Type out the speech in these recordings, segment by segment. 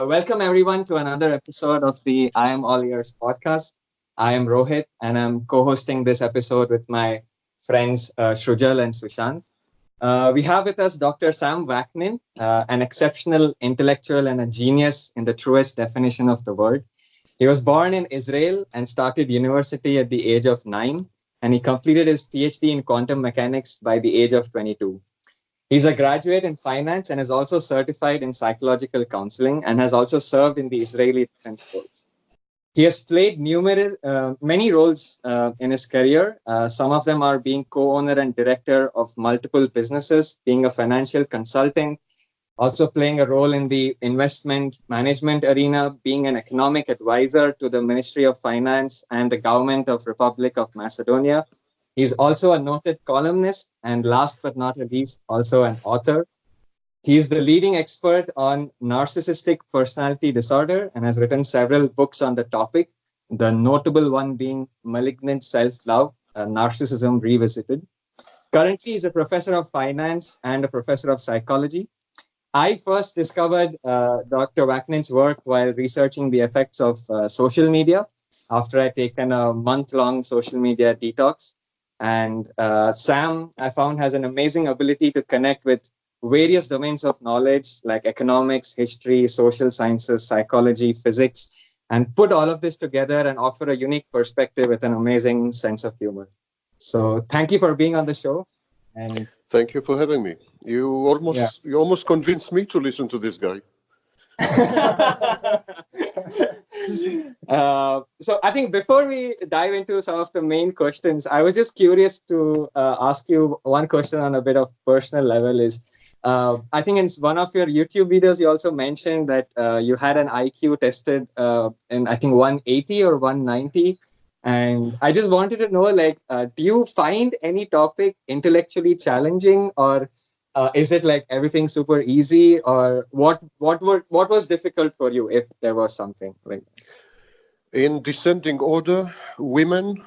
Welcome everyone to another episode of the I Am All Ears podcast. I am Rohit and I'm co-hosting this episode with my friends Shrujal and Sushant. We have with us Dr. Sam Vaknin, an exceptional intellectual and a genius in the truest definition of the word. He was born in Israel and started university at the age of 9, and he completed his PhD in quantum mechanics by the age of 22. He's a graduate in finance and is also certified in psychological counseling and has also served in the Isreali Defence Force. He has played many roles in his career. Some of them are being co-owner and director of multiple businesses, being a financial consultant, also playing a role in the investment management arena, being an economic advisor to the Ministry of Finance and the government of Republic of Macedonia. He's also a noted columnist and last but not least, also an author. He is the leading expert on Narcissistic Personality Disorder and has written several books on the topic, the notable one being Malignant Self-Love, Narcissism Revisited. Currently, he's a professor of finance and a professor of psychology. I first discovered Dr. Vaknin's work while researching the effects of social media after I'd taken a month-long social media detox. And Sam, I found, has an amazing ability to connect with various domains of knowledge like economics, history, social sciences, psychology, physics, and put all of this together and offer a unique perspective with an amazing sense of humor. So thank you for being on the show. And thank you for having me. You almost convinced me to listen to this guy. So I think before we dive into some of the main questions, I was just curious to ask you one question on a bit of personal level is, I think in one of your YouTube videos, you also mentioned that you had an IQ tested in, I think, 180 or 190. And I just wanted to know, like, do you find any topic intellectually challenging, or is it like everything super easy, or what was difficult for you, if there was something like that? In descending order: women,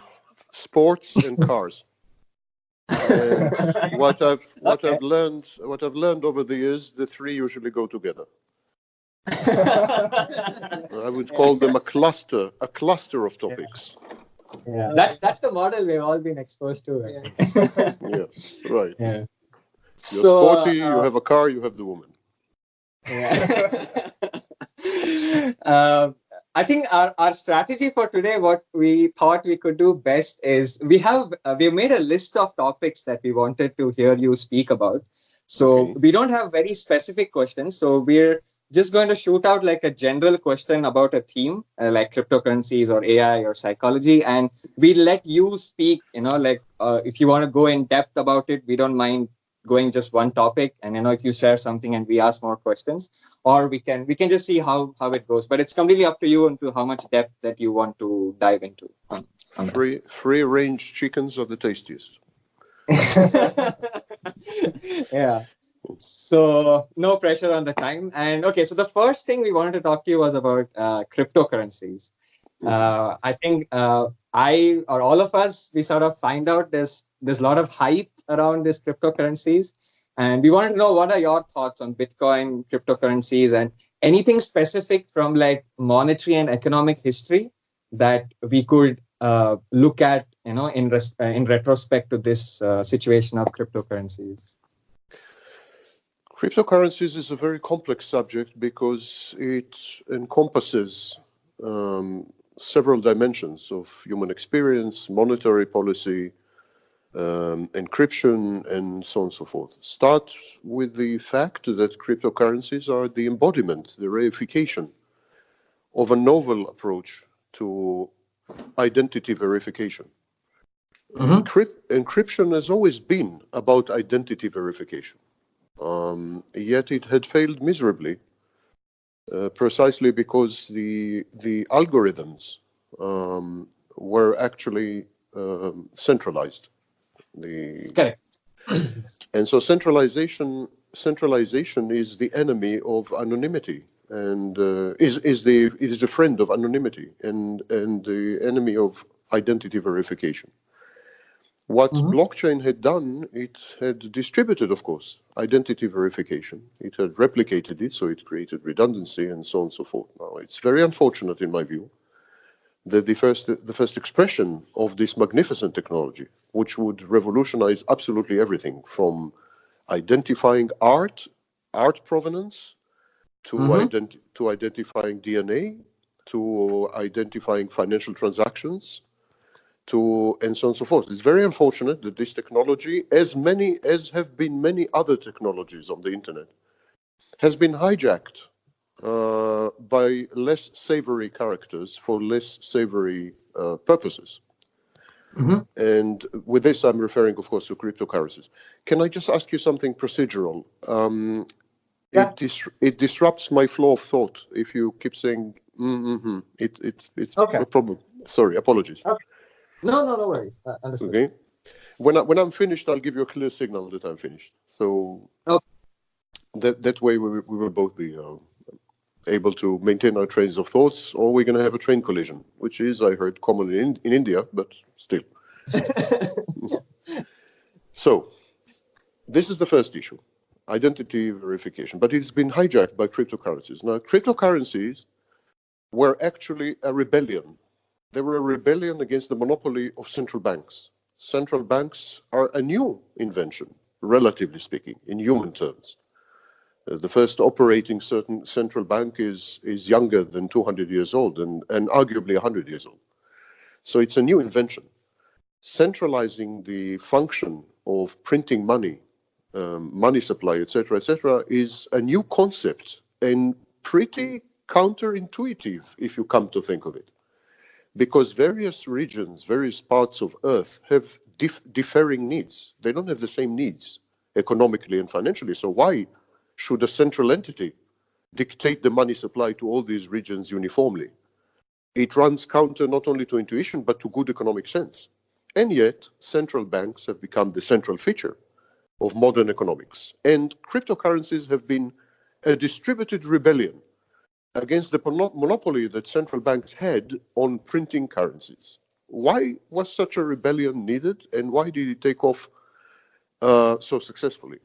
sports, and cars. And what I've learned over the years, the three usually go together. I would call them a cluster of topics. Yeah, that's the model we've all been exposed to. Right? Yes, right. Yeah. You're sporty, you have a car, you have the woman. Yeah. I think our strategy for today, what we thought we could do best is we've made a list of topics that we wanted to hear you speak about. So we don't have very specific questions. So we're just going to shoot out like a general question about a theme, like cryptocurrencies or AI or psychology, and we let you speak. If you want to go in depth about it, we don't mind going just one topic, and if you share something and we ask more questions, or we can just see how it goes, but it's completely up to you into how much depth that you want to dive into. Free range chickens are the tastiest. Yeah, so no pressure on the time. And okay, so the first thing we wanted to talk to you was about cryptocurrencies. I think I or all of us, we sort of find out there's a lot of hype around these cryptocurrencies, and we wanted to know what are your thoughts on Bitcoin, cryptocurrencies, and anything specific from like monetary and economic history that we could look at, in retrospect to this situation of cryptocurrencies. Cryptocurrencies is a very complex subject because it encompasses several dimensions of human experience, monetary policy, encryption, and so on and so forth. Start with the fact that cryptocurrencies are the embodiment, the reification of a novel approach to identity verification. Encryption has always been about identity verification, yet it had failed miserably, precisely because the algorithms were actually centralized. Correct. And so centralization is the enemy of anonymity, and is the friend of anonymity, and the enemy of identity verification. What blockchain had done, it had distributed, of course, identity verification. It had replicated it, so it created redundancy and so on and so forth. Now, it's very unfortunate, in my view, that the first expression of this magnificent technology, which would revolutionize absolutely everything from identifying art provenance, to identifying DNA, to identifying financial transactions, and so on and so forth. It's very unfortunate that this technology, as have been many other technologies on the internet, has been hijacked by less savory characters for less savory purposes. And with this, I'm referring, of course, to cryptocurrencies. Can I just ask you something procedural? Yeah. It disrupts my flow of thought if you keep saying it's Okay. a problem. Sorry, apologies. Okay. No worries. Understood. Okay. When I'm finished, I'll give you a clear signal that I'm finished. So that way we will both be able to maintain our trains of thoughts, or we're going to have a train collision, which is, I heard, common in India, but still. So this is the first issue, identity verification, but it's been hijacked by cryptocurrencies. Now, cryptocurrencies were actually a rebellion. They were a rebellion against the monopoly of central banks. Central banks are a new invention, relatively speaking, in human terms. The first operating certain central bank is younger than 200 years old and arguably 100 years old. So it's a new invention. Centralizing the function of printing money, money supply, etc., is a new concept and pretty counterintuitive if you come to think of it. Because various regions, various parts of Earth have differing needs. They don't have the same needs economically and financially. So why should a central entity dictate the money supply to all these regions uniformly? It runs counter not only to intuition, but to good economic sense. And yet, central banks have become the central feature of modern economics. And cryptocurrencies have been a distributed rebellion against the monopoly that central banks had on printing currencies. Why was such a rebellion needed, and why did it take off so successfully?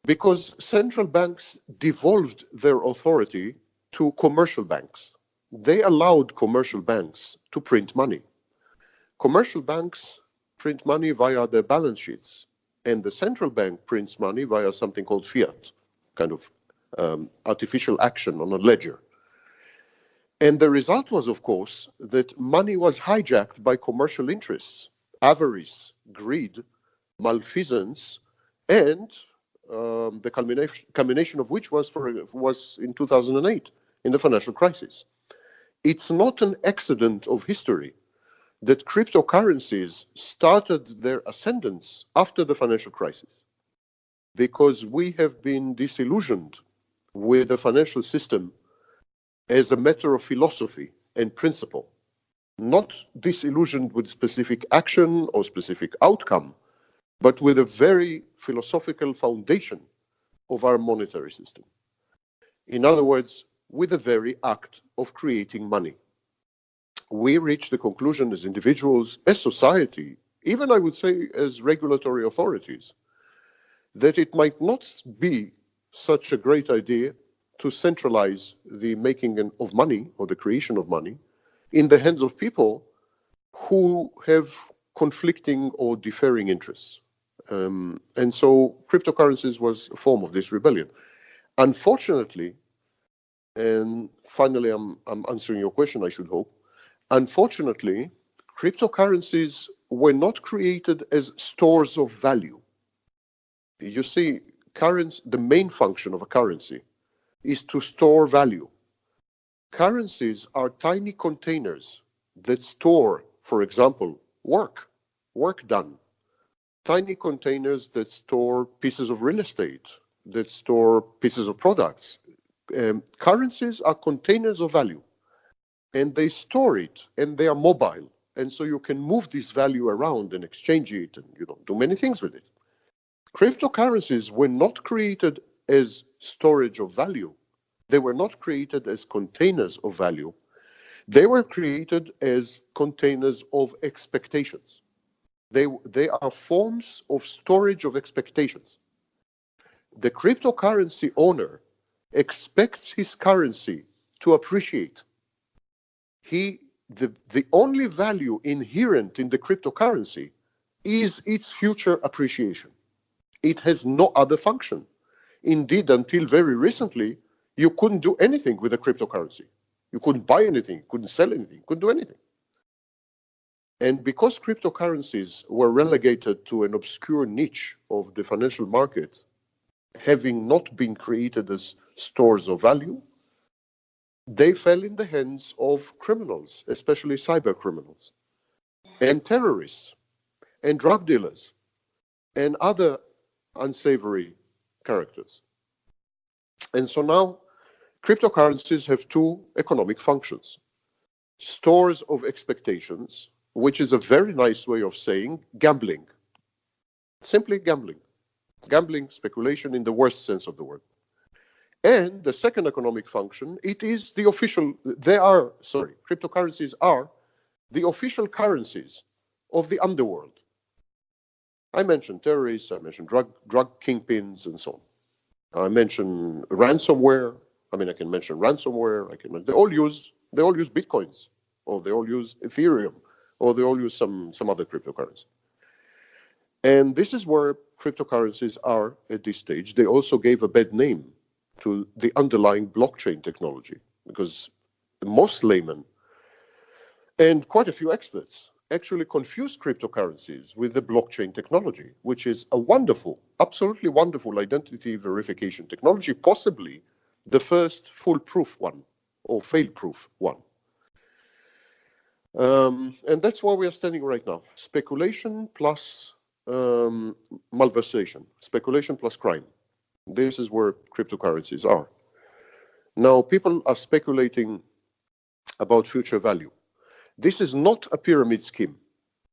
Because central banks devolved their authority to commercial banks. They allowed commercial banks to print money. Commercial banks print money via their balance sheets, and the central bank prints money via something called fiat, kind of artificial action on a ledger. And the result was, of course, that money was hijacked by commercial interests, avarice, greed, malfeasance, and the culmination of which was in 2008, in the financial crisis. It's not an accident of history that cryptocurrencies started their ascendance after the financial crisis, because we have been disillusioned with the financial system as a matter of philosophy and principle, not disillusioned with specific action or specific outcome, but with a very philosophical foundation of our monetary system. In other words, with the very act of creating money. We reach the conclusion as individuals, as society, even I would say as regulatory authorities, that it might not be such a great idea to centralize the making of money or the creation of money in the hands of people who have conflicting or differing interests. And so cryptocurrencies was a form of this rebellion. Unfortunately, and finally I'm answering your question, I should hope, unfortunately, cryptocurrencies were not created as stores of value. You see, the main function of a currency is to store value. Currencies are tiny containers that store, for example, work done. Tiny containers that store pieces of real estate, that store pieces of products. Currencies are containers of value, and they store it, and they are mobile. And so you can move this value around and exchange it, and do many things with it. Cryptocurrencies were not created as storage of value. They were not created as containers of value. They were created as containers of expectations. They are forms of storage of expectations. The cryptocurrency owner expects his currency to appreciate. The only value inherent in the cryptocurrency is its future appreciation. It has no other function. Indeed, until very recently, you couldn't do anything with a cryptocurrency. You couldn't buy anything, couldn't sell anything, couldn't do anything. And because cryptocurrencies were relegated to an obscure niche of the financial market, having not been created as stores of value, they fell in the hands of criminals, especially cyber criminals, and terrorists, and drug dealers, and other unsavory characters. And so now, cryptocurrencies have two economic functions. Stores of expectations, which is a very nice way of saying gambling. Simply gambling. Gambling, speculation in the worst sense of the word. And the second economic function, it is the official, cryptocurrencies are the official currencies of the underworld. I mentioned terrorists, I mentioned drug kingpins and so on. I mentioned ransomware. I can mention ransomware. They all use Bitcoins, or they all use Ethereum, or they all use some other cryptocurrency. And this is where cryptocurrencies are at this stage. They also gave a bad name to the underlying blockchain technology, because most laymen and quite a few experts actually confuse cryptocurrencies with the blockchain technology, which is a wonderful, absolutely wonderful identity verification technology, possibly the first foolproof one or fail-proof one. And that's where we are standing right now. Speculation plus malversation, speculation plus crime. This is where cryptocurrencies are. Now, people are speculating about future value. This is not a pyramid scheme.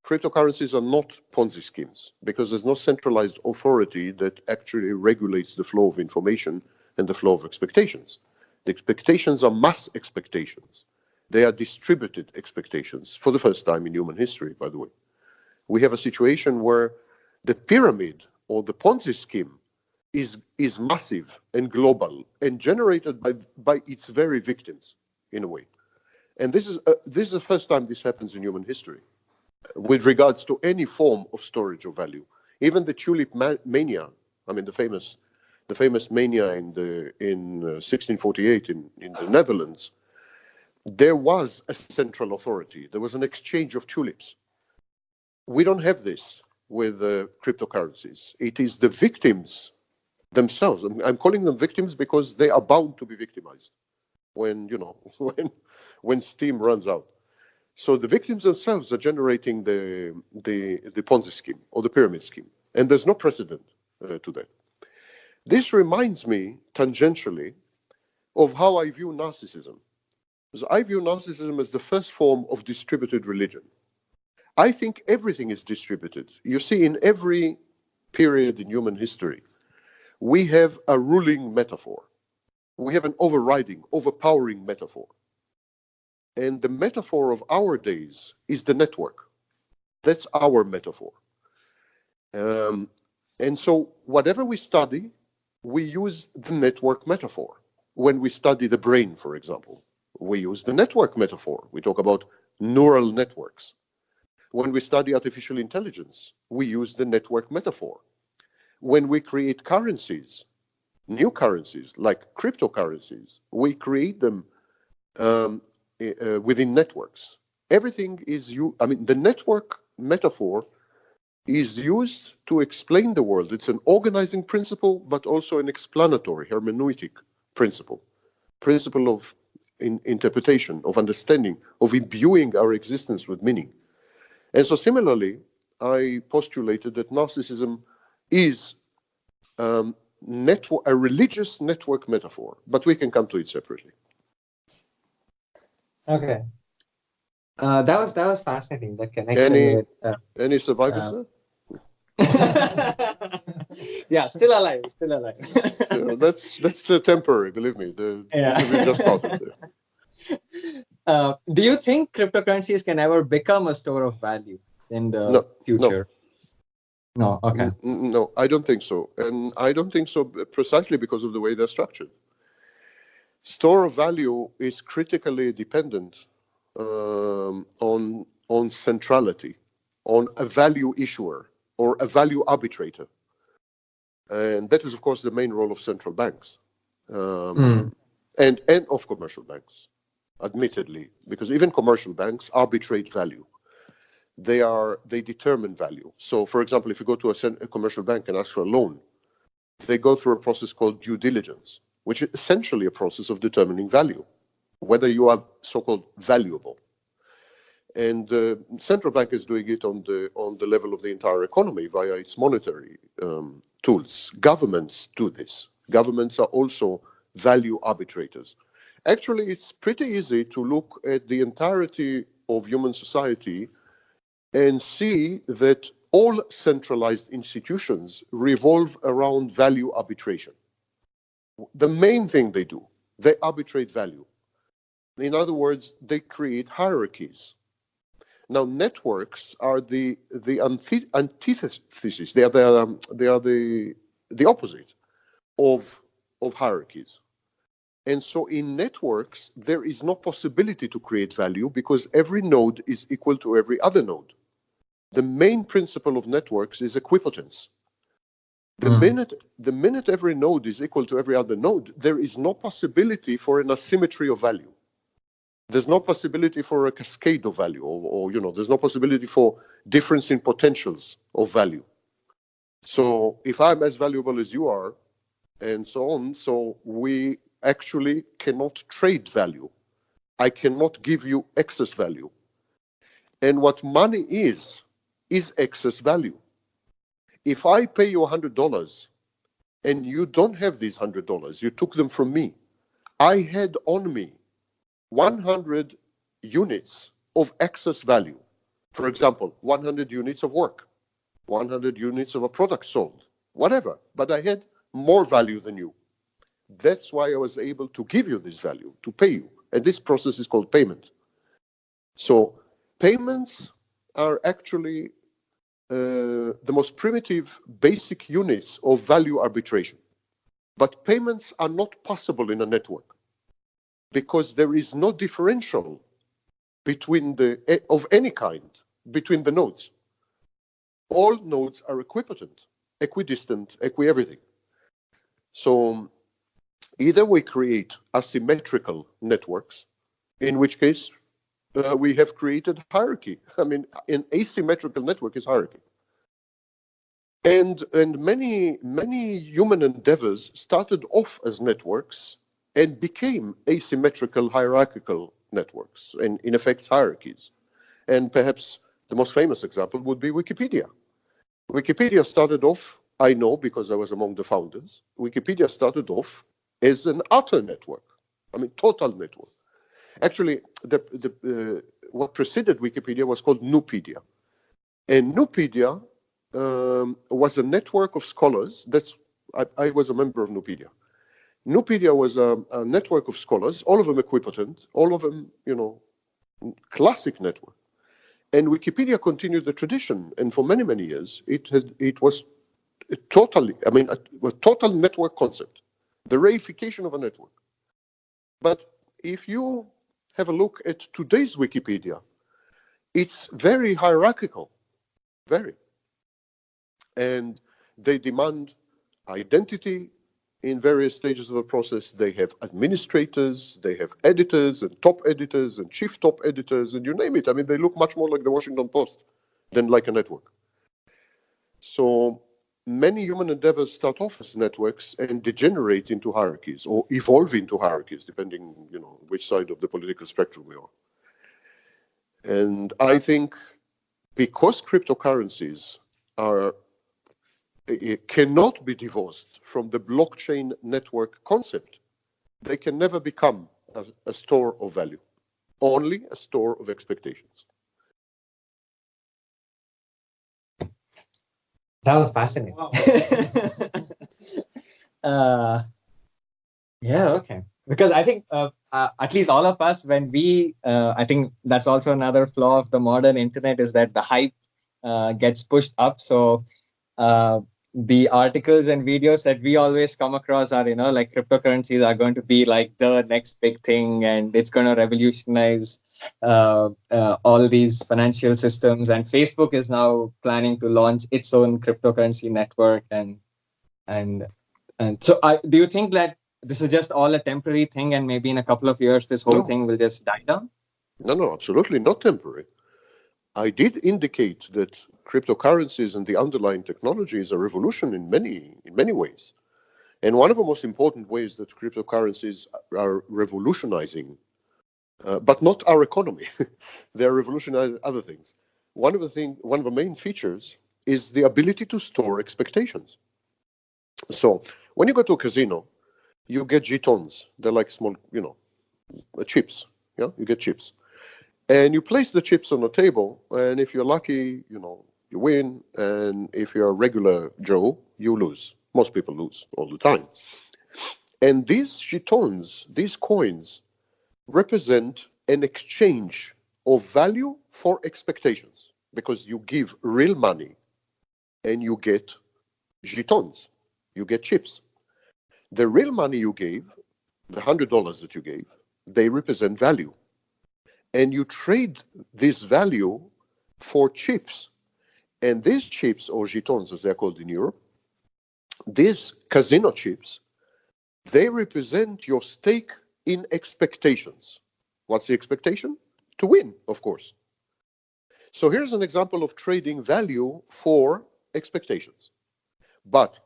Cryptocurrencies are not Ponzi schemes, because there's no centralized authority that actually regulates the flow of information and the flow of expectations. The expectations are mass expectations. They are distributed expectations for the first time in human history, by the way. We have a situation where the pyramid or the Ponzi scheme is massive and global and generated by its very victims, in a way. And this is the first time this happens in human history with regards to any form of storage of value. Even the tulip mania, the famous mania in 1648 in the Netherlands, there was a central authority. There was an exchange of tulips. We don't have this with cryptocurrencies. It is the victims themselves. I'm calling them victims because they are bound to be victimized when steam runs out. So the victims themselves are generating the Ponzi scheme or the pyramid scheme, and there's no precedent to that. This reminds me tangentially of how I view narcissism. Because I view narcissism as the first form of distributed religion. I think everything is distributed. You see, in every period in human history, we have a ruling metaphor. We have an overpowering metaphor. And the metaphor of our days is the network. That's our metaphor. And so whatever we study, we use the network metaphor. When we study the brain, for example, we use the network metaphor. We talk about neural networks. When we study artificial intelligence, we use the network metaphor. When we create currencies, new currencies like cryptocurrencies, we create them within networks. Everything is the network metaphor is used to explain the world. It's an organizing principle, but also an explanatory, hermeneutic principle of interpretation, of understanding, of imbuing our existence with meaning. And so similarly, I postulated that narcissism is a religious network metaphor, but we can come to it separately. Okay. That was fascinating, the connection with... Any survivors there? Yeah, still alive. That's temporary, believe me. We just started there. Do you think cryptocurrencies can ever become a store of value? in the No, future? No. Okay. No, I don't think so. And I don't think so precisely because of the way they're structured. Store of value is critically dependent on centrality, on a value issuer or a value arbitrator. And that is, of course, the main role of central banks and of commercial banks, admittedly, because even commercial banks arbitrate value. They determine value. So, for example, if you go to a commercial bank and ask for a loan, they go through a process called due diligence, which is essentially a process of determining value, whether you are so-called valuable. And the central bank is doing it on the level of the entire economy via its monetary tools. Governments do this. Governments are also value arbitrators. Actually, it's pretty easy to look at the entirety of human society and see that all centralized institutions revolve around value arbitration. The main thing they do, they arbitrate value. In other words, they create hierarchies. Now, networks are the antithesis. They are the opposite of hierarchies. And so in networks, there is no possibility to create value because every node is equal to every other node. The main principle of networks is equipotence. The minute every node is equal to every other node, there is no possibility for an asymmetry of value. There's no possibility for a cascade of value, or there's no possibility for difference in potentials of value. So if I'm as valuable as you are, and so on, so we actually cannot trade value. I cannot give you excess value. And what money is excess value. If I pay you $100 and you don't have these $100, you took them from me, I had on me 100 units of excess value. For example, 100 units of work, 100 units of a product sold, whatever, but I had more value than you. That's why I was able to give you this value, to pay you. And this process is called payment. So payments are actually the most primitive basic units of value arbitration. But payments are not possible in a network because there is no differential of any kind between the nodes. All nodes are equipotent, equidistant, equi-everything. So either we create asymmetrical networks, in which case we have created hierarchy. I mean, an asymmetrical network is hierarchy. And many human endeavors started off as networks and became asymmetrical hierarchical networks, and in effect hierarchies. And perhaps the most famous example would be Wikipedia. Wikipedia started off, I know because I was among the founders, Wikipedia started off as an utter network, I mean total network. Actually, what preceded Wikipedia was called Nupedia. And Nupedia was a network of scholars. I was a member of Nupedia. Nupedia was a network of scholars, all of them equipotent, all of them, classic network. And Wikipedia continued the tradition, and for many, many years, it was a total network concept, the reification of a network. But if you have a look at today's Wikipedia, it's very hierarchical, very. And they demand identity in various stages of the process. They have administrators, they have editors and top editors and chief top editors, and you name it. I mean, they look much more like the Washington Post than like a network. So many human endeavors start off as networks and degenerate into hierarchies or evolve into hierarchies, depending, which side of the political spectrum we are. And I think because cryptocurrencies cannot be divorced from the blockchain network concept, they can never become a store of value, only a store of expectations. That was fascinating. Wow. Yeah, okay. Because I think at least all of us, when I think that's also another flaw of the modern internet, is that the hype gets pushed up. So the articles and videos that we always come across are, like cryptocurrencies are going to be like the next big thing, and it's going to revolutionize all these financial systems. And Facebook is now planning to launch its own cryptocurrency network. And so, do you think that this is just all a temporary thing, and maybe in a couple of years this whole No, thing will just die down? no, absolutely not temporary. I did indicate that cryptocurrencies and the underlying technology is a revolution in many ways. And one of the most important ways that cryptocurrencies are revolutionizing, but not our economy, they're revolutionizing other things. One of the main features is the ability to store expectations. So when you go to a casino, you get jetons. They're like small, chips. Yeah, you get chips. And you place the chips on the table, and if you're lucky, you win. And if you're a regular Joe, you lose. Most people lose all the time. And these jetons, these coins, represent an exchange of value for expectations, because you give real money and you get jetons, you get chips. The real money you gave, the $100 that you gave, they represent value. And you trade this value for chips. And these chips, or jetons as they're called in Europe, these casino chips, they represent your stake in expectations. What's the expectation? To win, of course. So here's an example of trading value for expectations. But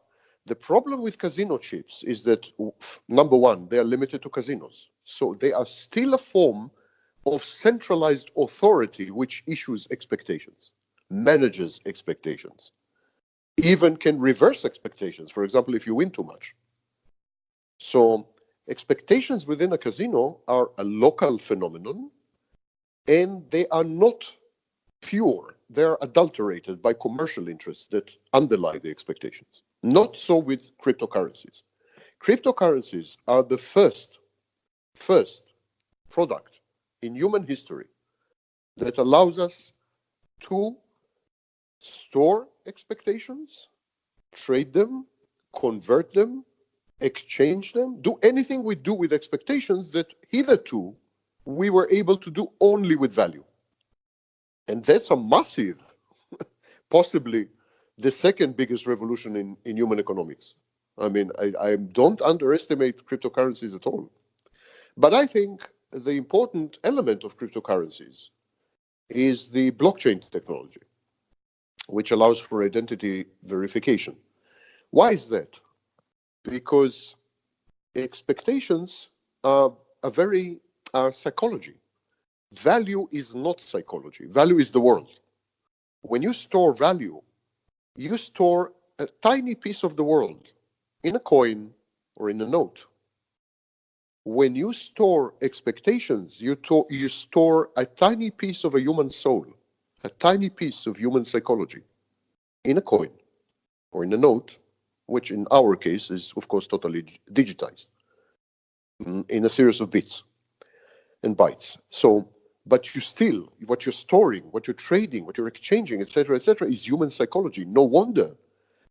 the problem with casino chips is that, number one, they are limited to casinos. So they are still a form of centralized authority which issues expectations, manages expectations, even can reverse expectations. For example, if you win too much. So expectations within a casino are a local phenomenon, and they are not pure. They're adulterated by commercial interests that underlie the expectations. Not so with cryptocurrencies. Cryptocurrencies are the first product in human history that allows us to store expectations, trade them, convert them, exchange them, do anything we do with expectations that hitherto we were able to do only with value. And that's a massive, possibly the second biggest revolution in human economics. I mean, I don't underestimate cryptocurrencies at all. But I think the important element of cryptocurrencies is the blockchain technology, which allows for identity verification. Why is that? Because expectations are psychology. Value is not psychology. Value is the world. When you store value, you store a tiny piece of the world in a coin or in a note. When you store expectations, you store a tiny piece of a human soul, a tiny piece of human psychology in a coin or in a note, which in our case is, of course, totally digitized in a series of bits and bytes. So, but you still, what you're storing, what you're trading, what you're exchanging, etc., is human psychology. No wonder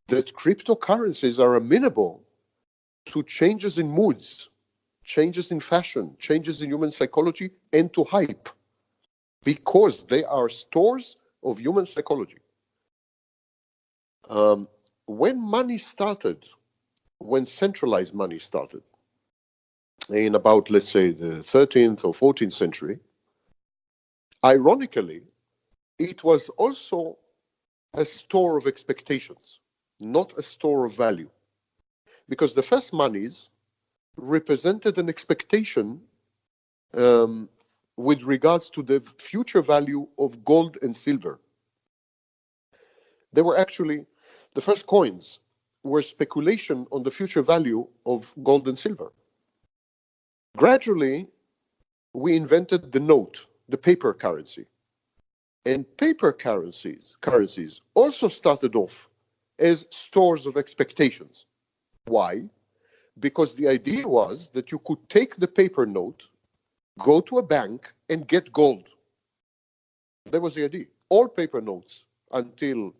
that cryptocurrencies are amenable to changes in moods, changes in fashion, changes in human psychology, and to hype, because they are stores of human psychology. When money started, when centralized money started, in about, let's say, the 13th or 14th century, ironically, it was also a store of expectations, not a store of value. Because the first monies represented an expectation with regards to the future value of gold and silver. They were actually, the first coins were speculation on the future value of gold and silver. Gradually, we invented the note, the paper currency. And paper currencies also started off as stores of expectations. Why? Because the idea was that you could take the paper note, go to a bank, and get gold. That was the idea. All paper notes until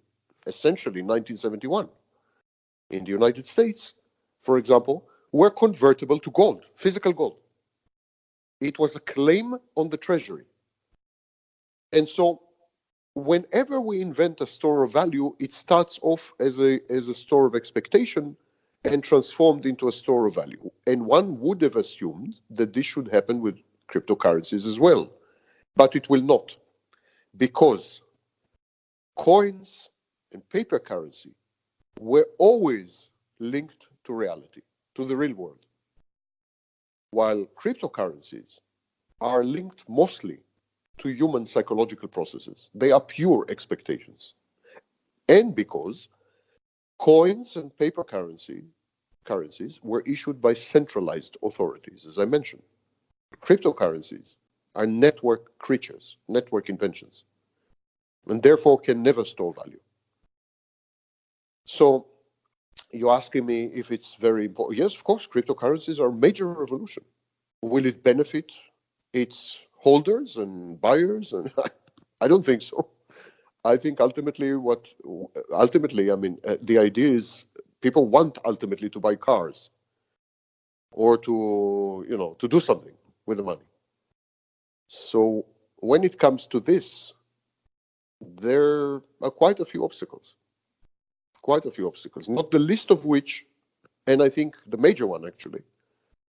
essentially 1971. In the United States, for example, were convertible to gold, physical gold. It was a claim on the treasury. And so whenever we invent a store of value, it starts off as a store of expectation and transformed into a store of value. And one would have assumed that this should happen with cryptocurrencies as well. But it will not, because coins and paper currency were always linked to reality, to the real world, while cryptocurrencies are linked mostly to human psychological processes. They are pure expectations. And because coins and paper currencies were issued by centralized authorities, as I mentioned. Cryptocurrencies are network creatures, network inventions, and therefore can never store value. So you're asking me if it's very important. Yes, of course, cryptocurrencies are a major revolution. Will it benefit its holders and buyers? And I don't think so. I think ultimately, the idea is people want ultimately to buy cars or to do something with the money. So when it comes to this, there are quite a few obstacles, not the least of which, and I think the major one actually,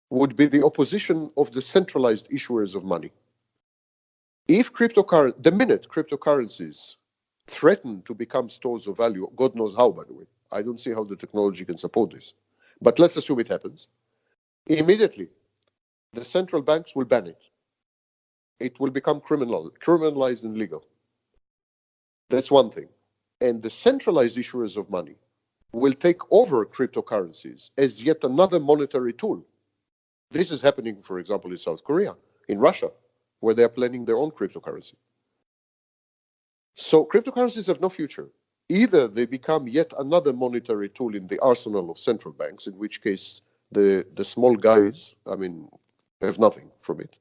would be the opposition of the centralized issuers of money. If the minute cryptocurrencies threaten to become stores of value, God knows how, by the way, I don't see how the technology can support this, but let's assume it happens, immediately the central banks will ban it. It will become criminalized and legal. That's one thing. And the centralized issuers of money will take over cryptocurrencies as yet another monetary tool. This is happening, for example, in South Korea, in Russia, where they are planning their own cryptocurrency. So cryptocurrencies have no future. Either they become yet another monetary tool in the arsenal of central banks, in which case the small guys, have nothing from it,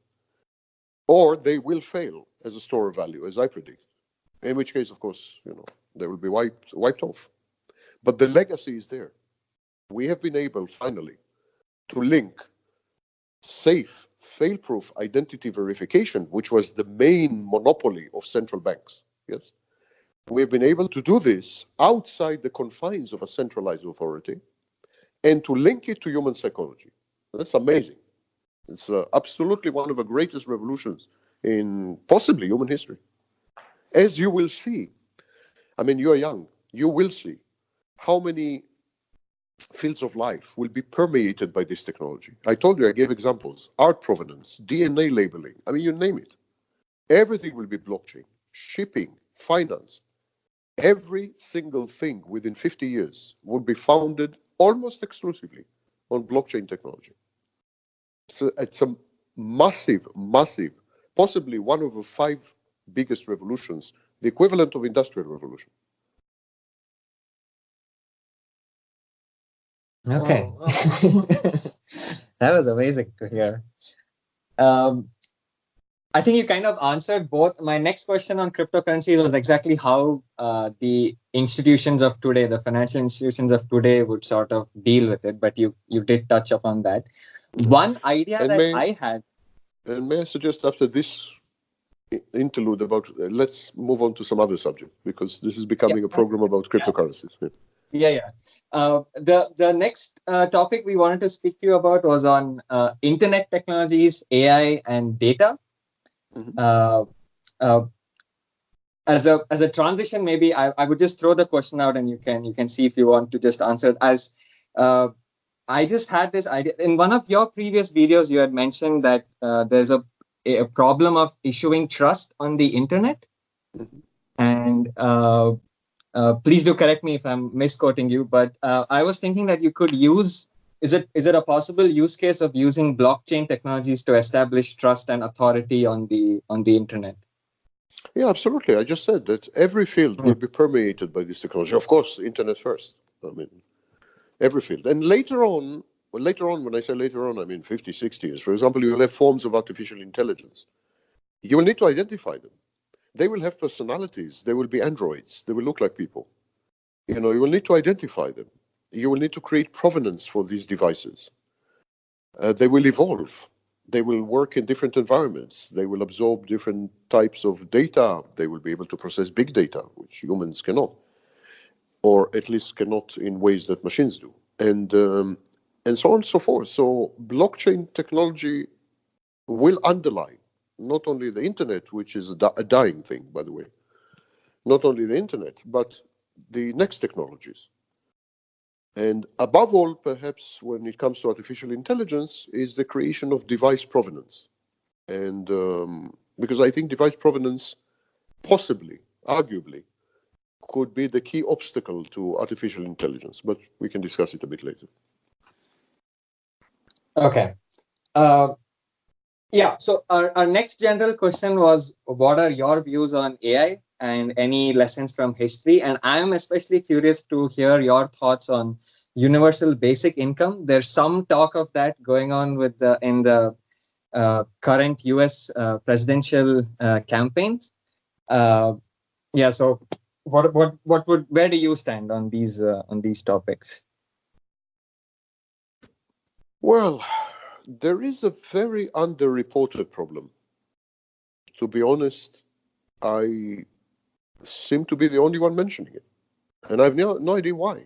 or they will fail as a store of value, as I predict, in which case, of course, they will be wiped off. But the legacy is there. We have been able, finally, to link safe, fail-proof identity verification, which was the main monopoly of central banks. Yes, we have been able to do this outside the confines of a centralized authority and to link it to human psychology. That's amazing. It's absolutely one of the greatest revolutions in possibly human history. As you will see, you are young, you will see how many fields of life will be permeated by this technology. I told you, I gave examples, art provenance, DNA labeling, you name it. Everything will be blockchain, shipping, finance. Every single thing within 50 years will be founded almost exclusively on blockchain technology. So it's a massive, possibly one of the 5 biggest revolutions, the equivalent of industrial revolution. Okay. That was amazing to hear. I think you kind of answered both. My next question on cryptocurrencies was exactly how the institutions of today, the financial institutions of today, would sort of deal with it, but you did touch upon that. One idea I had. And may I suggest after this interlude let's move on to some other subject, because this is becoming a program about cryptocurrencies. The next topic we wanted to speak to you about was on internet technologies, AI, and data. Mm-hmm. As a transition, maybe I would just throw the question out, and you can see if you want to just answer it. As I just had this idea in one of your previous videos, you had mentioned that there's a problem of issuing trust on the internet, mm-hmm. And please do correct me if I'm misquoting you, but I was thinking that you could use. Is it a possible use case of using blockchain technologies to establish trust and authority on the internet? Yeah, absolutely. I just said that every field will be permeated by this technology. Of course, internet first. Every field. And later on, when I say later on, I mean 50, 60 years. For example, you will have forms of artificial intelligence. You will need to identify them. They will have personalities. They will be androids. They will look like people. You will need to identify them. You will need to create provenance for these devices. They will evolve. They will work in different environments. They will absorb different types of data. They will be able to process big data, which humans cannot, or at least cannot in ways that machines do, and so on and so forth. So blockchain technology will underlie not only the internet, which is a dying thing, by the way, not only the internet, but the next technologies. And above all, perhaps when it comes to artificial intelligence, is the creation of device provenance. And because I think device provenance possibly, arguably, could be the key obstacle to artificial intelligence, but we can discuss it a bit later. Okay. Yeah, so our next general question was, what are your views on AI and any lessons from history? And I'm especially curious to hear your thoughts on universal basic income. There's some talk of that going on with in the current US presidential campaigns. Yeah, so where do you stand on these topics? Well, there is a very underreported problem. To be honest, I seem to be the only one mentioning it, and I have no idea why.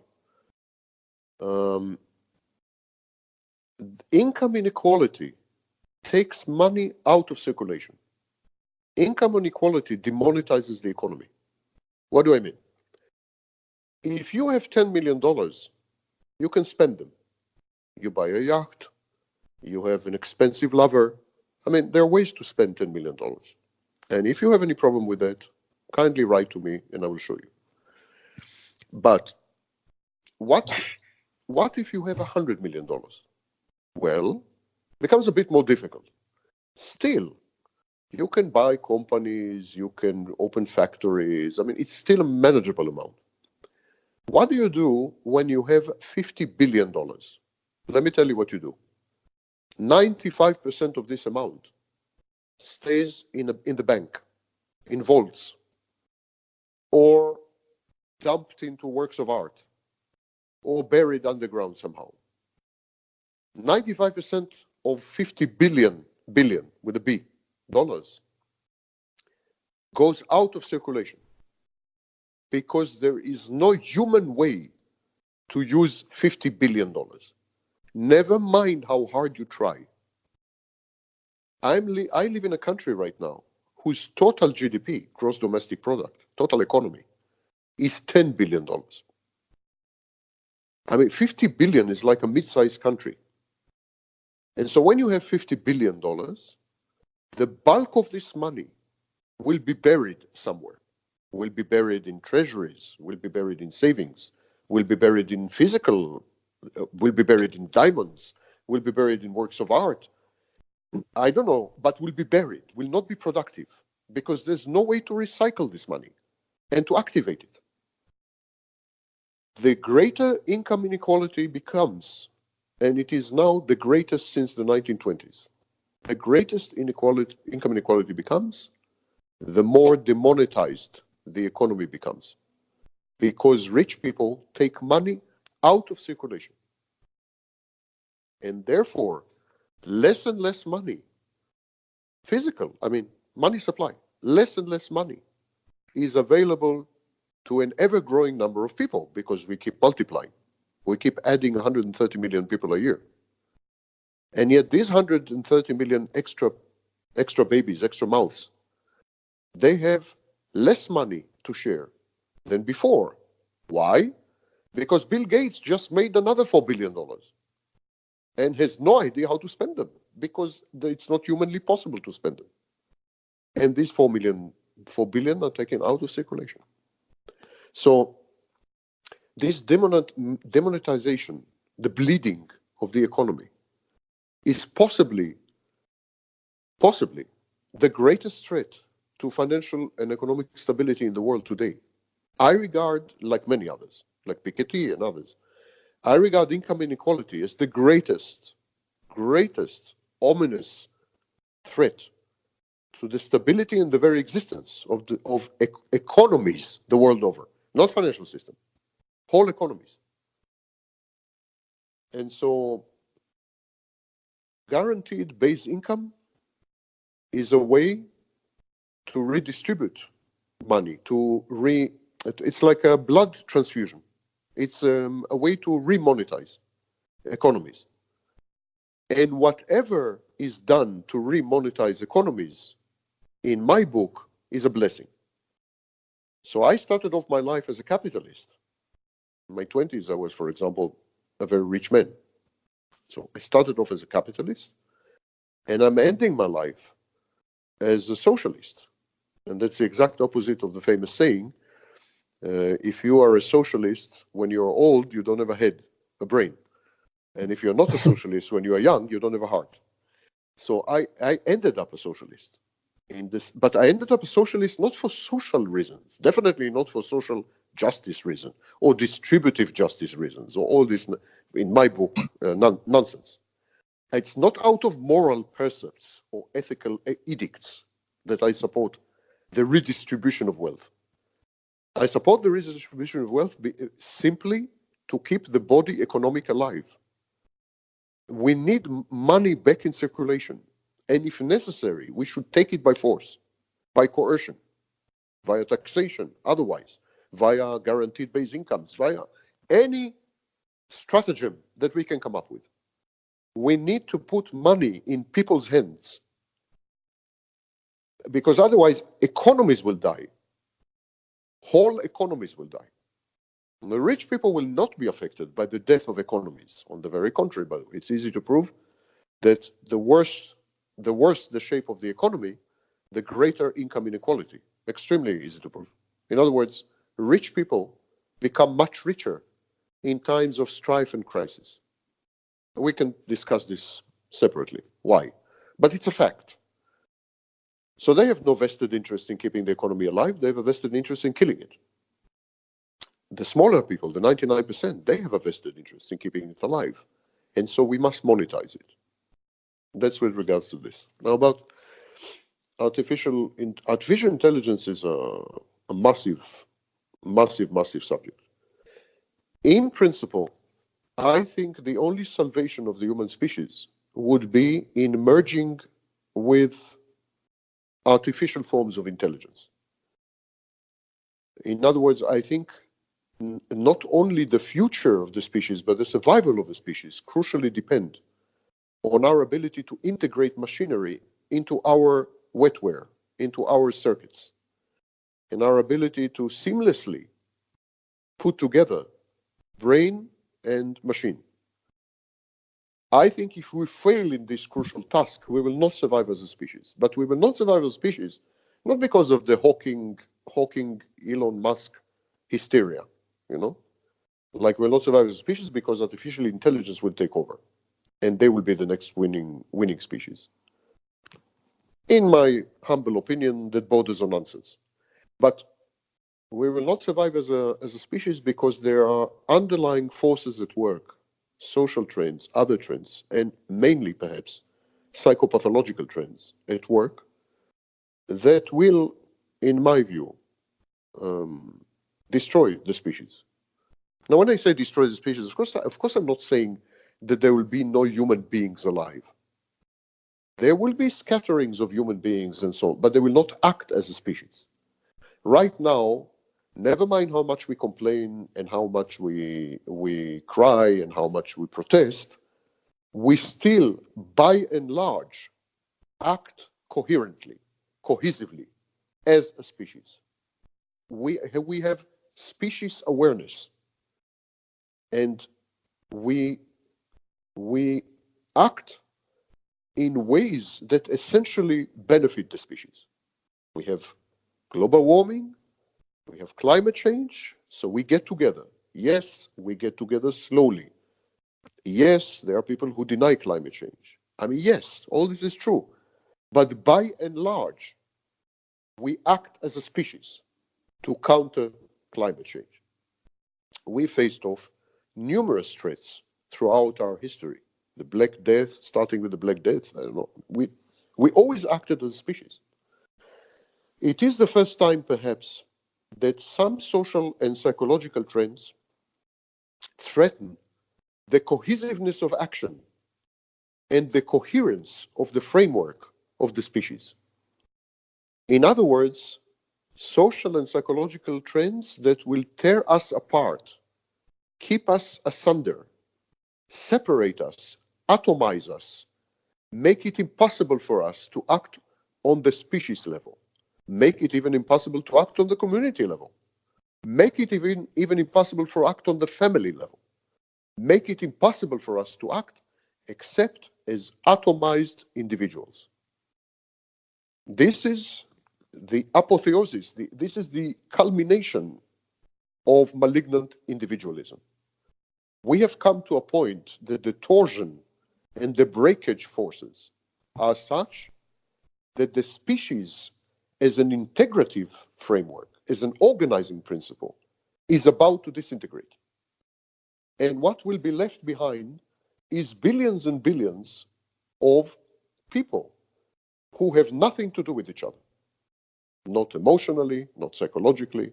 Income inequality takes money out of circulation. Income inequality demonetizes the economy. What do I mean? If you have $10 million, you can spend them. You buy a yacht, you have an expensive lover. I mean, there are ways to spend $10 million. And if you have any problem with that, kindly write to me and I will show you. But what if you have $100 million? Well, it becomes a bit more difficult. Still, you can buy companies, you can open factories. I mean, it's still a manageable amount. What do you do when you have $50 billion? Let me tell you what you do. 95% of this amount stays in the bank, in vaults, or dumped into works of art, or buried underground somehow. 95% of 50 billion with a B, dollars, goes out of circulation because there is no human way to use $50 billion. Never mind how hard you try. I live in a country right now whose total GDP, gross domestic product, total economy, is $10 billion. I mean, 50 billion is like a mid-sized country. And so when you have $50 billion, the bulk of this money will be buried somewhere. Will be buried in treasuries, will be buried in savings, will be buried in physical, will be buried in diamonds, will be buried in works of art. I don't know, but will be buried, will not be productive, because there's no way to recycle this money and to activate it. The greater income inequality becomes, and it is now the greatest since the 1920s, the greatest income inequality becomes, the more demonetized the economy becomes, because rich people take money out of circulation. And therefore, less and less money, physical, I mean, money supply, less and less money is available to an ever-growing number of people because we keep multiplying. We keep adding 130 million people a year. And yet these 130 million extra babies, extra mouths, they have less money to share than before. Why? Because Bill Gates just made another $4 billion and has no idea how to spend them because it's not humanly possible to spend them. And these 4 billion are taken out of circulation. So this demonetization, the bleeding of the economy, is possibly the greatest threat to financial and economic stability in the world today. I regard, like many others, like Piketty and others, I regard income inequality as the greatest ominous threat to the stability and the very existence of economies the world over, not financial system, whole economies. And so guaranteed base income is a way to redistribute money, it's like a blood transfusion. It's a way to remonetize economies. And whatever is done to remonetize economies, in my book, is a blessing. So I started off my life as a capitalist. In my 20s, I was, for example, a very rich man. So I started off as a capitalist, and I'm ending my life as a socialist. And that's the exact opposite of the famous saying, if you are a socialist, when you're old, you don't have a head, a brain. And if you're not a socialist, when you are young, you don't have a heart. So I ended up a socialist in this, but I ended up a socialist not for social reasons, definitely not for social justice reasons or distributive justice reasons or all this, in my book, nonsense. It's not out of moral precepts or ethical edicts that I support the redistribution of wealth. I support the redistribution of wealth simply to keep the body economic alive. We need money back in circulation. And if necessary, we should take it by force, by coercion, via taxation, otherwise, via guaranteed base incomes, via any stratagem that we can come up with. We need to put money in people's hands, because otherwise economies will die. Whole economies will die. The rich people will not be affected by the death of economies. On the very contrary, by the way, it's easy to prove that the worse the shape of the economy, the greater income inequality. Extremely easy to prove. In other words, rich people become much richer in times of strife and crisis. We can discuss this separately. Why? But it's a fact. So they have no vested interest in keeping the economy alive. They have a vested interest in killing it. The smaller people, the 99%, they have a vested interest in keeping it alive. And so we must monetize it. That's with regards to this. Now about artificial intelligence is a massive subject. In principle, I think the only salvation of the human species would be in merging with artificial forms of intelligence. In other words, I think not only the future of the species, but the survival of the species crucially depend on our ability to integrate machinery into our wetware, into our circuits, and our ability to seamlessly put together brain and machine. I think if we fail in this crucial task, we will not survive as a species. But we will not survive as a species, not because of the Hawking Elon Musk hysteria, like we'll not survive as a species because artificial intelligence will take over. And they will be the next winning species. In my humble opinion, that borders on nonsense. But we will not survive as a species because there are underlying forces at work, social trends, other trends, and mainly perhaps psychopathological trends at work that will, in my view, destroy the species. Now, when I say destroy the species, of course, I'm not saying that there will be no human beings alive. There will be scatterings of human beings and so on, but they will not act as a species. Right now, never mind how much we complain and how much we cry and how much we protest, we still, by and large, act coherently, cohesively, as a species. We have species awareness, and we act in ways that essentially benefit the species. We have global warming, we have climate change, so we get together. Yes, we get together slowly. Yes, there are people who deny climate change. I mean, yes, all this is true. But by and large, we act as a species to counter climate change. We faced off numerous threats throughout our history. The Black Death, starting with the Black Death, I don't know. We always acted as a species. It is the first time, perhaps, that some social and psychological trends threaten the cohesiveness of action and the coherence of the framework of the species. In other words, social and psychological trends that will tear us apart, keep us asunder, separate us, atomize us, make it impossible for us to act on the species level, make it even impossible to act on the community level, make it even impossible for act on the family level, make it impossible for us to act except as atomized individuals. This is the apotheosis, this is the culmination of malignant individualism. We have come to a point that the torsion and the breakage forces are such that the species as an integrative framework, as an organizing principle, is about to disintegrate. And what will be left behind is billions and billions of people who have nothing to do with each other, not emotionally, not psychologically,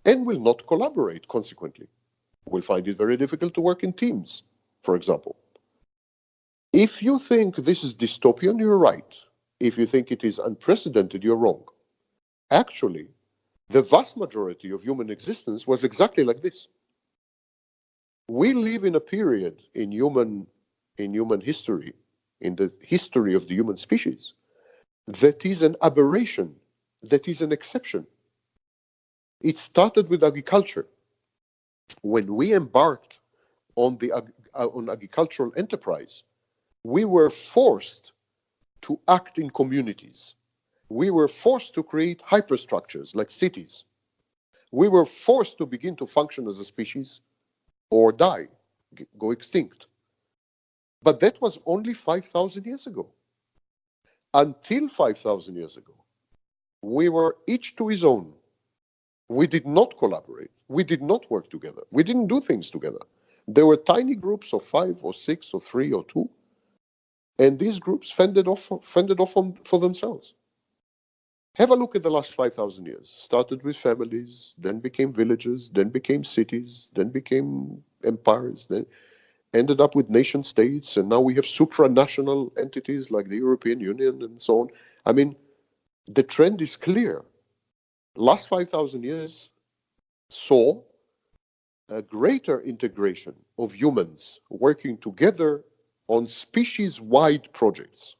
and will not collaborate consequently. Will find it very difficult to work in teams, for example. If you think this is dystopian, you're right. If you think it is unprecedented, you're wrong. Actually, the vast majority of human existence was exactly like this. We live in a period in human history, in the history of the human species, that is an aberration, that is an exception. It started with agriculture. When we embarked on agricultural enterprise, we were forced to act in communities. We were forced to create hyperstructures like cities. We were forced to begin to function as a species or die, go extinct. But that was only 5,000 years ago. Until 5,000 years ago, we were each to his own. We did not collaborate. We did not work together. We didn't do things together. There were tiny groups of 5 or 6 or 3 or 2, and these groups fended off for themselves. Have a look at the last 5,000 years. Started with families, then became villages, then became cities, then became empires, then ended up with nation states, and now we have supranational entities like the European Union and so on. I mean, the trend is clear. Last 5,000 years saw a greater integration of humans working together on species-wide projects.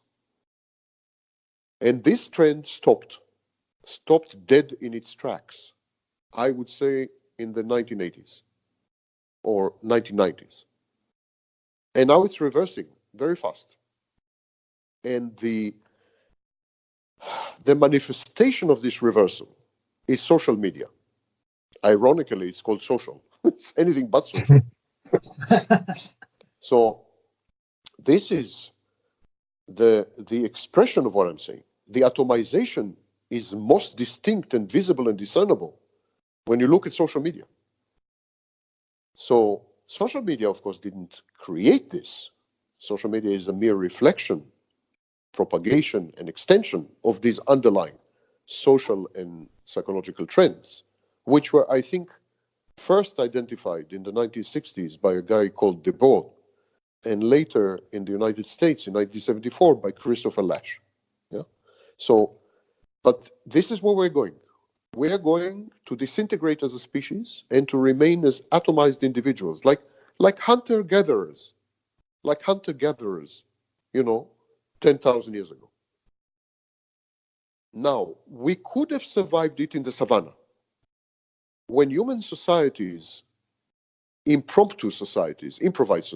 And this trend stopped dead in its tracks, I would say in the 1980s or 1990s. And now it's reversing very fast. And the manifestation of this reversal is social media. Ironically, it's called social. It's anything but social. So this is the expression of what I'm saying. The atomization is most distinct and visible and discernible when you look at social media. So social media, of course, didn't create this. Social media is a mere reflection, propagation, and extension of these underlying social and psychological trends, which were, I think, first identified in the 1960s by a guy called De Boer, and later in the United States in 1974 by Christopher Lasch. Yeah. So, but this is where we're going. We are going to disintegrate as a species and to remain as atomized individuals, like hunter-gatherers, you know, 10,000 years ago. Now, we could have survived it in the savannah. When human societies, impromptu societies, improvised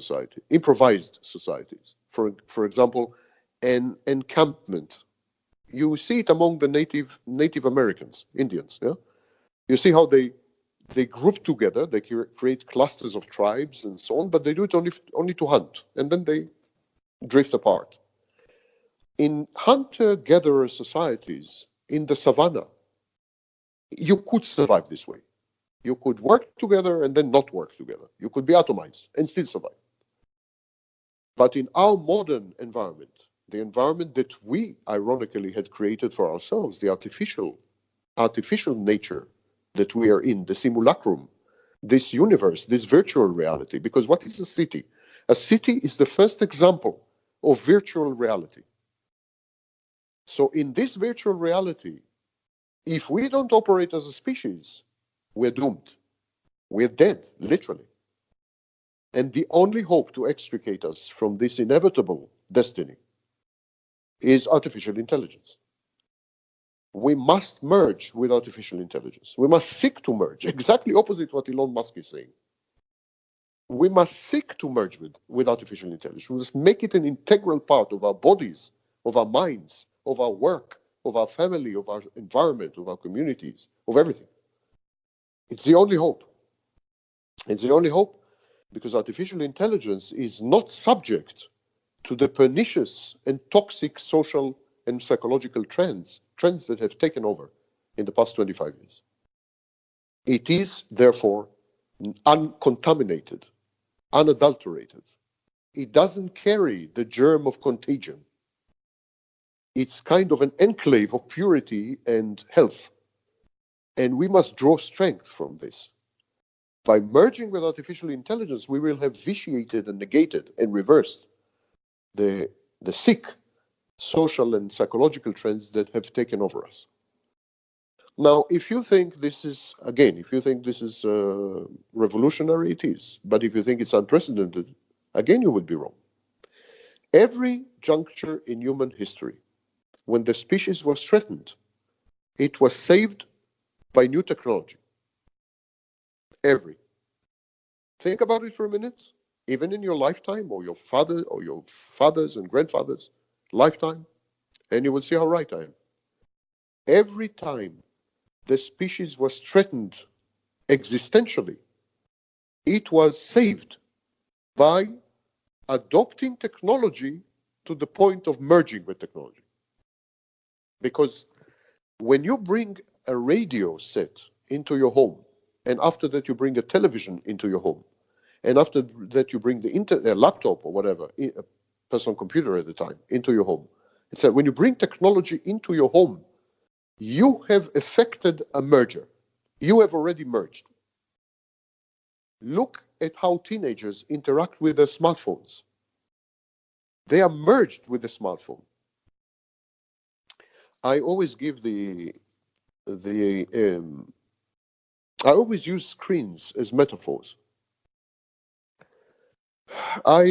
societies, for example, an encampment, you see it among the Native Americans, Indians. Yeah, you see how they group together, they create clusters of tribes and so on, but they do it only to hunt, and then they drift apart. In hunter-gatherer societies in the savannah, you could survive this way. You could work together and then not work together. You could be atomized and still survive. But in our modern environment, the environment that we ironically had created for ourselves, the artificial artificial nature that we are in, the simulacrum, this universe, this virtual reality. Because what is a city? A city is the first example of virtual reality. So in this virtual reality, if we don't operate as a species, we're doomed. We're dead, literally. And the only hope to extricate us from this inevitable destiny is artificial intelligence. We must merge with artificial intelligence. We must seek to merge, exactly opposite what Elon Musk is saying. We must seek to merge with artificial intelligence. We must make it an integral part of our bodies, of our minds, of our work, of our family, of our environment, of our communities, of everything. It's the only hope. It's the only hope because artificial intelligence is not subject to the pernicious and toxic social and psychological trends that have taken over in the past 25 years. It is, therefore, uncontaminated, unadulterated. It doesn't carry the germ of contagion. It's kind of an enclave of purity and health. And we must draw strength from this. By merging with artificial intelligence, we will have vitiated and negated and reversed the sick social and psychological trends that have taken over us. Now, if you think this is, again, if you think this is revolutionary, it is. But if you think it's unprecedented, again, you would be wrong. Every juncture in human history, when the species was threatened, it was saved by new technology. Every. Think about it for a minute. Even in your lifetime, or your father, or your fathers and grandfathers' lifetime, and you will see how right I am. Every time the species was threatened existentially, it was saved by adopting technology to the point of merging with technology. Because when you bring a radio set into your home, and after that you bring a television into your home, and after that you bring the laptop or whatever, a personal computer at the time, into your home. It's that when you bring technology into your home, you have effected a merger. You have already merged. Look at how teenagers interact with their smartphones. They are merged with the smartphone. I always give I always use screens as metaphors. I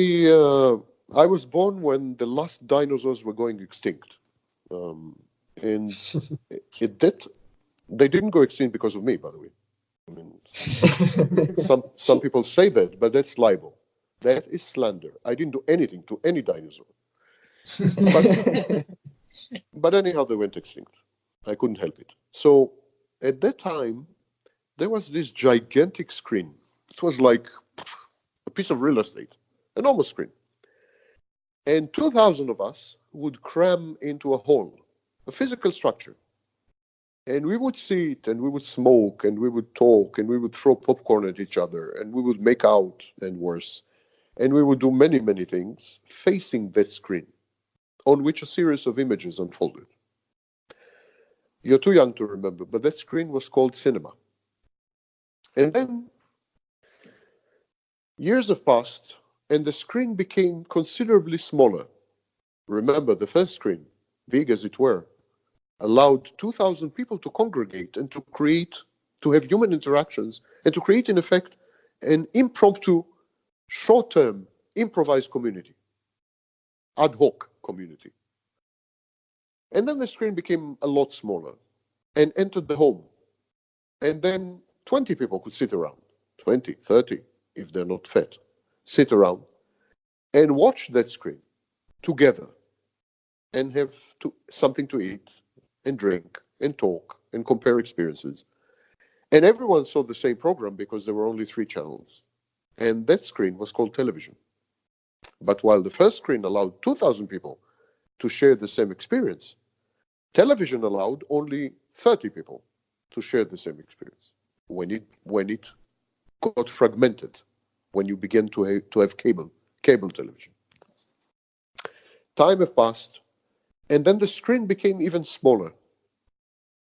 was born when the last dinosaurs were going extinct, and they didn't go extinct because of me, by the way. I mean, some people say that, but that's libel. That is slander. I didn't do anything to any dinosaur. But anyhow, they went extinct. I couldn't help it. So at that time, there was this gigantic screen. It was like a piece of real estate, enormous screen. And 2,000 of us would cram into a hall, a physical structure. And we would sit and we would smoke and we would talk and we would throw popcorn at each other and we would make out and worse. And we would do many, many things facing that screen on which a series of images unfolded. You're too young to remember, but that screen was called cinema. And then years have passed and the screen became considerably smaller. Remember, the first screen, big as it were, allowed 2,000 people to congregate and to have human interactions and to create, in effect, an impromptu, short-term, improvised community, ad hoc community. And then the screen became a lot smaller and entered the home. And then 20 people could sit around, 20, 30, if they're not fat, sit around and watch that screen together and have something to eat and drink and talk and compare experiences. And everyone saw the same program because there were only 3 channels. And that screen was called television. But while the first screen allowed 2,000 people to share the same experience, television allowed only 30 people to share the same experience. When it got fragmented, when you began to have cable television. Time have passed, and then the screen became even smaller.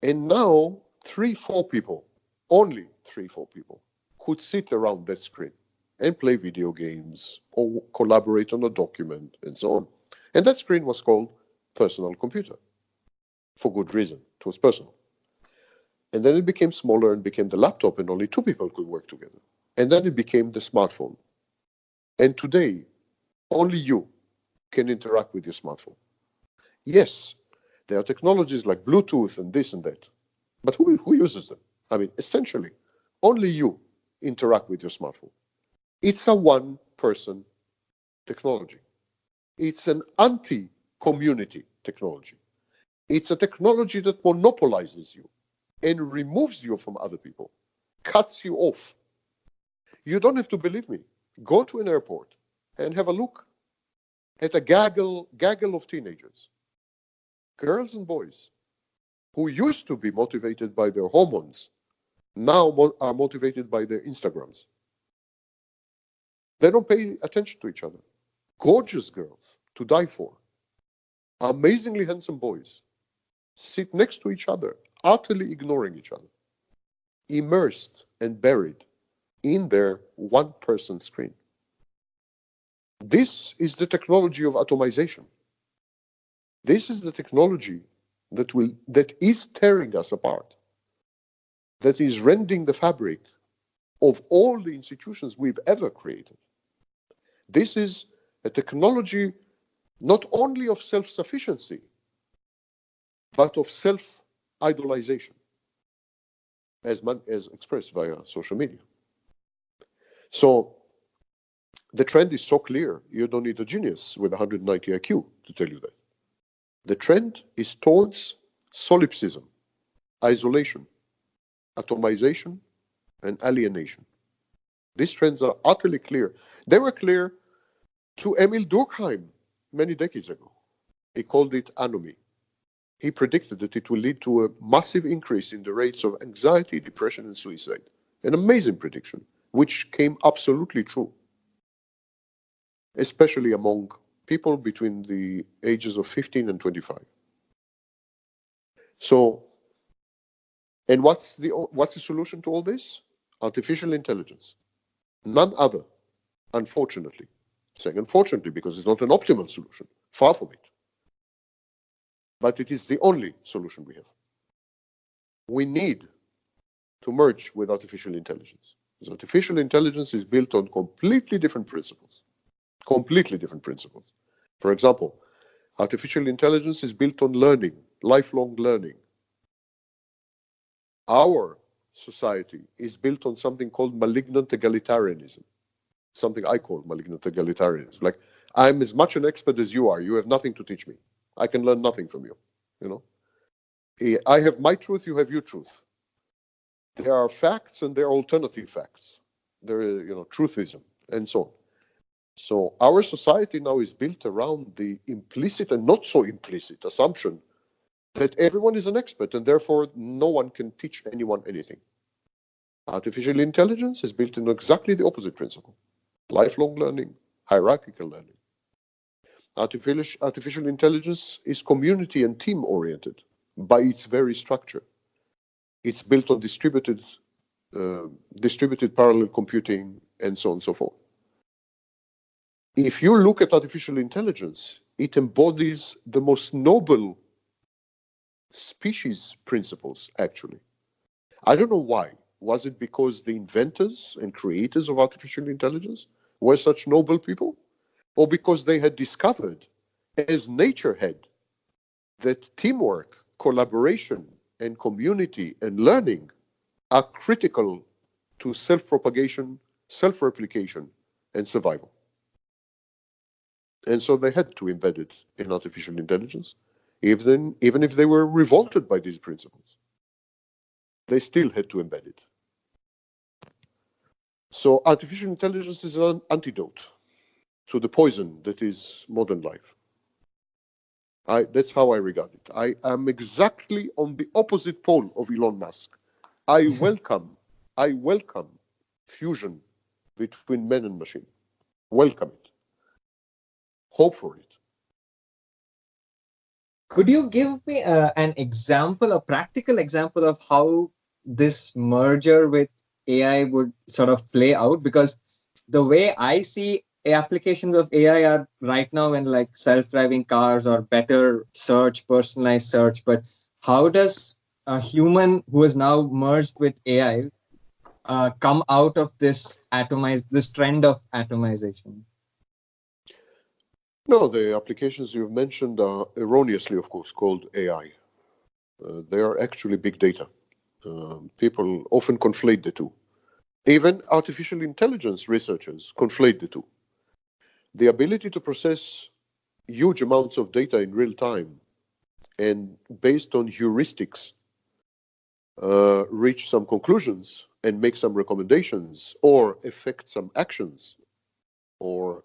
And now 3-4 people, only 3-4 people, could sit around that screen and play video games or collaborate on a document and so on. And that screen was called personal computer, for good reason. It was personal. And then it became smaller and became the laptop, and only 2 people could work together. And then it became the smartphone. And today, only you can interact with your smartphone. Yes, there are technologies like Bluetooth and this and that, but who uses them? I mean, essentially, only you interact with your smartphone. It's a one-person technology. It's an anti-community technology. It's a technology that monopolizes you and removes you from other people, cuts you off. You don't have to believe me. Go to an airport and have a look at a gaggle of teenagers, girls and boys, who used to be motivated by their hormones, now are motivated by their Instagrams. They don't pay attention to each other. Gorgeous girls to die for. Amazingly handsome boys sit next to each other, utterly ignoring each other, immersed and buried in their one-person screen. This is the technology of atomization. This is the technology that is tearing us apart, that is rending the fabric of all the institutions we've ever created. This is a technology not only of self-sufficiency, but of self-idolization, as expressed via social media. So the trend is so clear, you don't need a genius with 190 IQ to tell you that. The trend is towards solipsism, isolation, atomization, and alienation. These trends are utterly clear. They were clear to Emil Durkheim many decades ago. He called it anomy. He predicted that it will lead to a massive increase in the rates of anxiety, depression, and suicide. An amazing prediction, which came absolutely true, especially among people between the ages of 15 and 25. So, and what's the solution to all this? Artificial intelligence. None other, unfortunately. Saying unfortunately because it's not an optimal solution, far from it. But it is the only solution we have. We need to merge with artificial intelligence. Because artificial intelligence is built on completely different principles. Completely different principles. For example, artificial intelligence is built on learning, lifelong learning. Our society is built on something called malignant egalitarianism. Something I call malignant egalitarianism. Like, I'm as much an expert as you are. You have nothing to teach me. I can learn nothing from you. You know, I have my truth. You have your truth. There are facts and there are alternative facts. There is, truthism and so on. So our society now is built around the implicit and not so implicit assumption that everyone is an expert and therefore no one can teach anyone anything. Artificial intelligence is built on exactly the opposite principle. Lifelong learning, hierarchical learning. Artificial intelligence is community and team oriented by its very structure. It's built on distributed parallel computing and so on and so forth. If you look at artificial intelligence, it embodies the most noble species principles, actually. I don't know why. Was it because the inventors and creators of artificial intelligence were such noble people? Or because they had discovered, as nature had, that teamwork, collaboration, and community and learning are critical to self-propagation, self-replication, and survival. And so they had to embed it in artificial intelligence, even if they were revolted by these principles. They still had to embed it. So artificial intelligence is an antidote to the poison that is modern life. That's how I regard it. I am exactly on the opposite pole of Elon Musk. I welcome fusion between man and machine. Welcome it. Hope for it. Could you give me an example, a practical example of how this merger with AI would sort of play out? Because the way I see applications of AI are right now in like self-driving cars or better search, personalized search. But how does a human who is now merged with AI come out of this trend of atomization? No, the applications you've mentioned are erroneously, of course, called AI. They are actually big data. People often conflate the two. Even artificial intelligence researchers conflate the two. The ability to process huge amounts of data in real time and based on heuristics reach some conclusions and make some recommendations or effect some actions or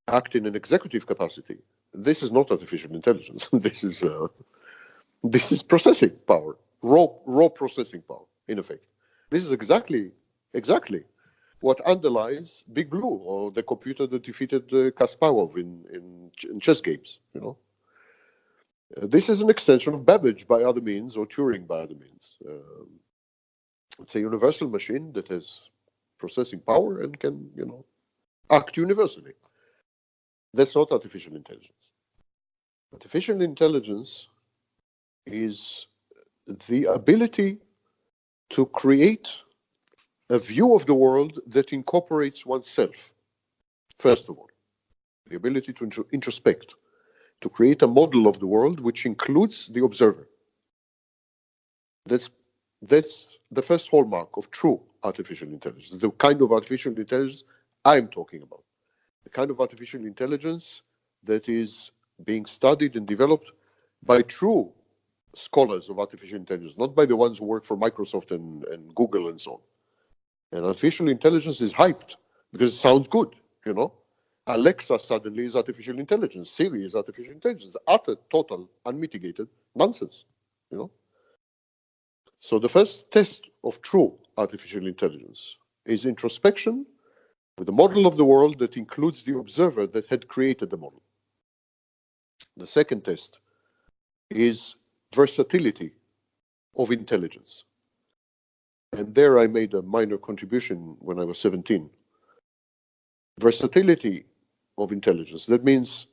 act in an executive capacity. This is not artificial intelligence. This is processing power, raw processing power, in effect. This is exactly what underlies Big Blue, or the computer that defeated Kasparov in chess games. This is an extension of Babbage by other means, or Turing by other means. It's a universal machine that has processing power and can, act universally. That's not artificial intelligence. Artificial intelligence is the ability to create a view of the world that incorporates oneself. First of all, the ability to introspect, to create a model of the world which includes the observer. That's the first hallmark of true artificial intelligence, the kind of artificial intelligence I'm talking about. The kind of artificial intelligence that is being studied and developed by true scholars of artificial intelligence, not by the ones who work for Microsoft and Google and so on. And artificial intelligence is hyped because it sounds good, Alexa suddenly is artificial intelligence. Siri is artificial intelligence. Utter, total, unmitigated nonsense, So the first test of true artificial intelligence is introspection with a model of the world that includes the observer that had created the model. The second test is versatility of intelligence. And there I made a minor contribution when I was 17. Versatility of intelligence. That means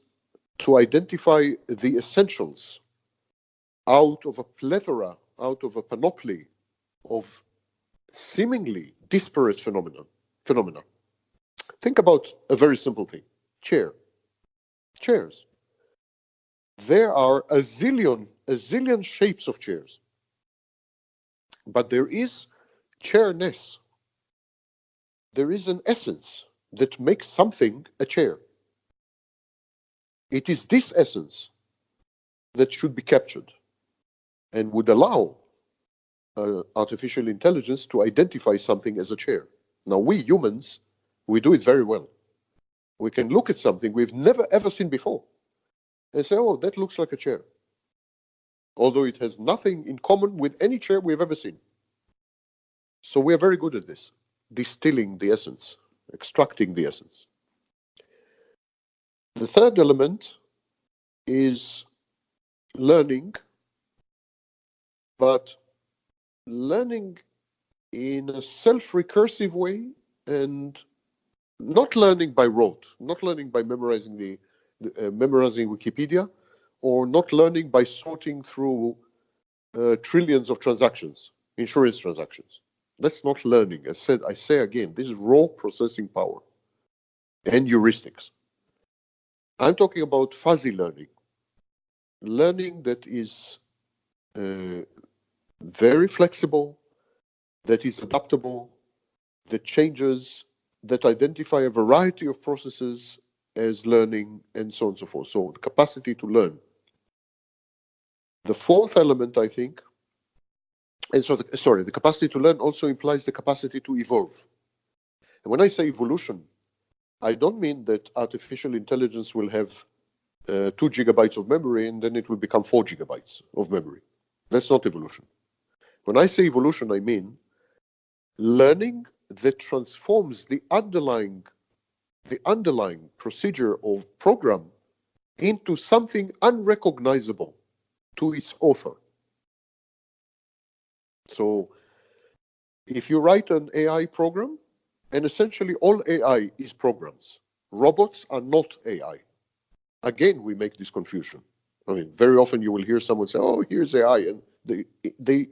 to identify the essentials out of a plethora, out of a panoply of seemingly disparate phenomena. Think about a very simple thing. Chairs. There are a zillion shapes of chairs. But there is chairness. There is an essence that makes something a chair. It is this essence that should be captured and would allow artificial intelligence to identify something as a chair. Now, we humans, we do it very well. We can look at something we've never ever seen before and say, oh, that looks like a chair. Although it has nothing in common with any chair we've ever seen. So we are very good at this, distilling the essence, extracting the essence. The third element is learning, but learning in a self-recursive way and not learning by rote, not learning by memorizing memorizing Wikipedia, or not learning by sorting through trillions of transactions, insurance transactions. That's not learning. I say again, this is raw processing power and heuristics. I'm talking about fuzzy learning that is very flexible, that is adaptable, that changes, that identify a variety of processes as learning, and so on and so forth. So the capacity to learn. The fourth element, I think, and so the capacity to learn also implies the capacity to evolve. And when I say evolution, I don't mean that artificial intelligence will have 2 gigabytes of memory and then it will become 4 gigabytes of memory. That's not evolution. When I say evolution, I mean learning that transforms the underlying procedure or program into something unrecognizable to its author. So If you write an AI program, and essentially all AI is programs. Robots are not AI. Again, we make this confusion. I mean, very often you will hear someone say, "Oh, here's AI," and they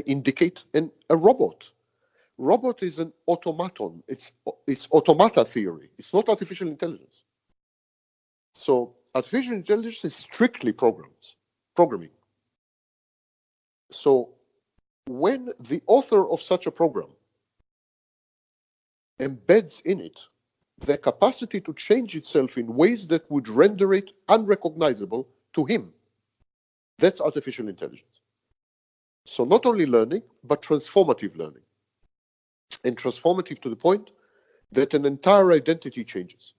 indicate a robot. Robot is an automaton. It's automata theory. It's not artificial intelligence. So artificial intelligence is strictly programming. So when the author of such a program embeds in it the capacity to change itself in ways that would render it unrecognizable to him, that's artificial intelligence. So not only learning, but transformative learning. And transformative to the point that an entire identity changes.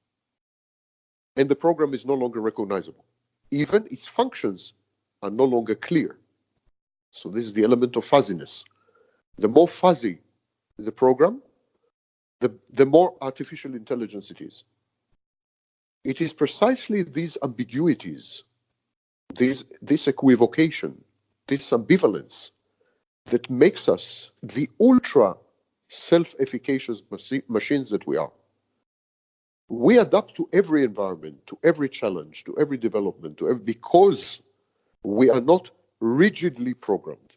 And the program is no longer recognizable. Even its functions are no longer clear. So this is the element of fuzziness. The more fuzzy the program, the more artificial intelligence it is. It is precisely these ambiguities, this equivocation, this ambivalence that makes us the ultra self-efficacious machines that we are. We adapt to every environment, to every challenge, to every development, because we are not rigidly programmed.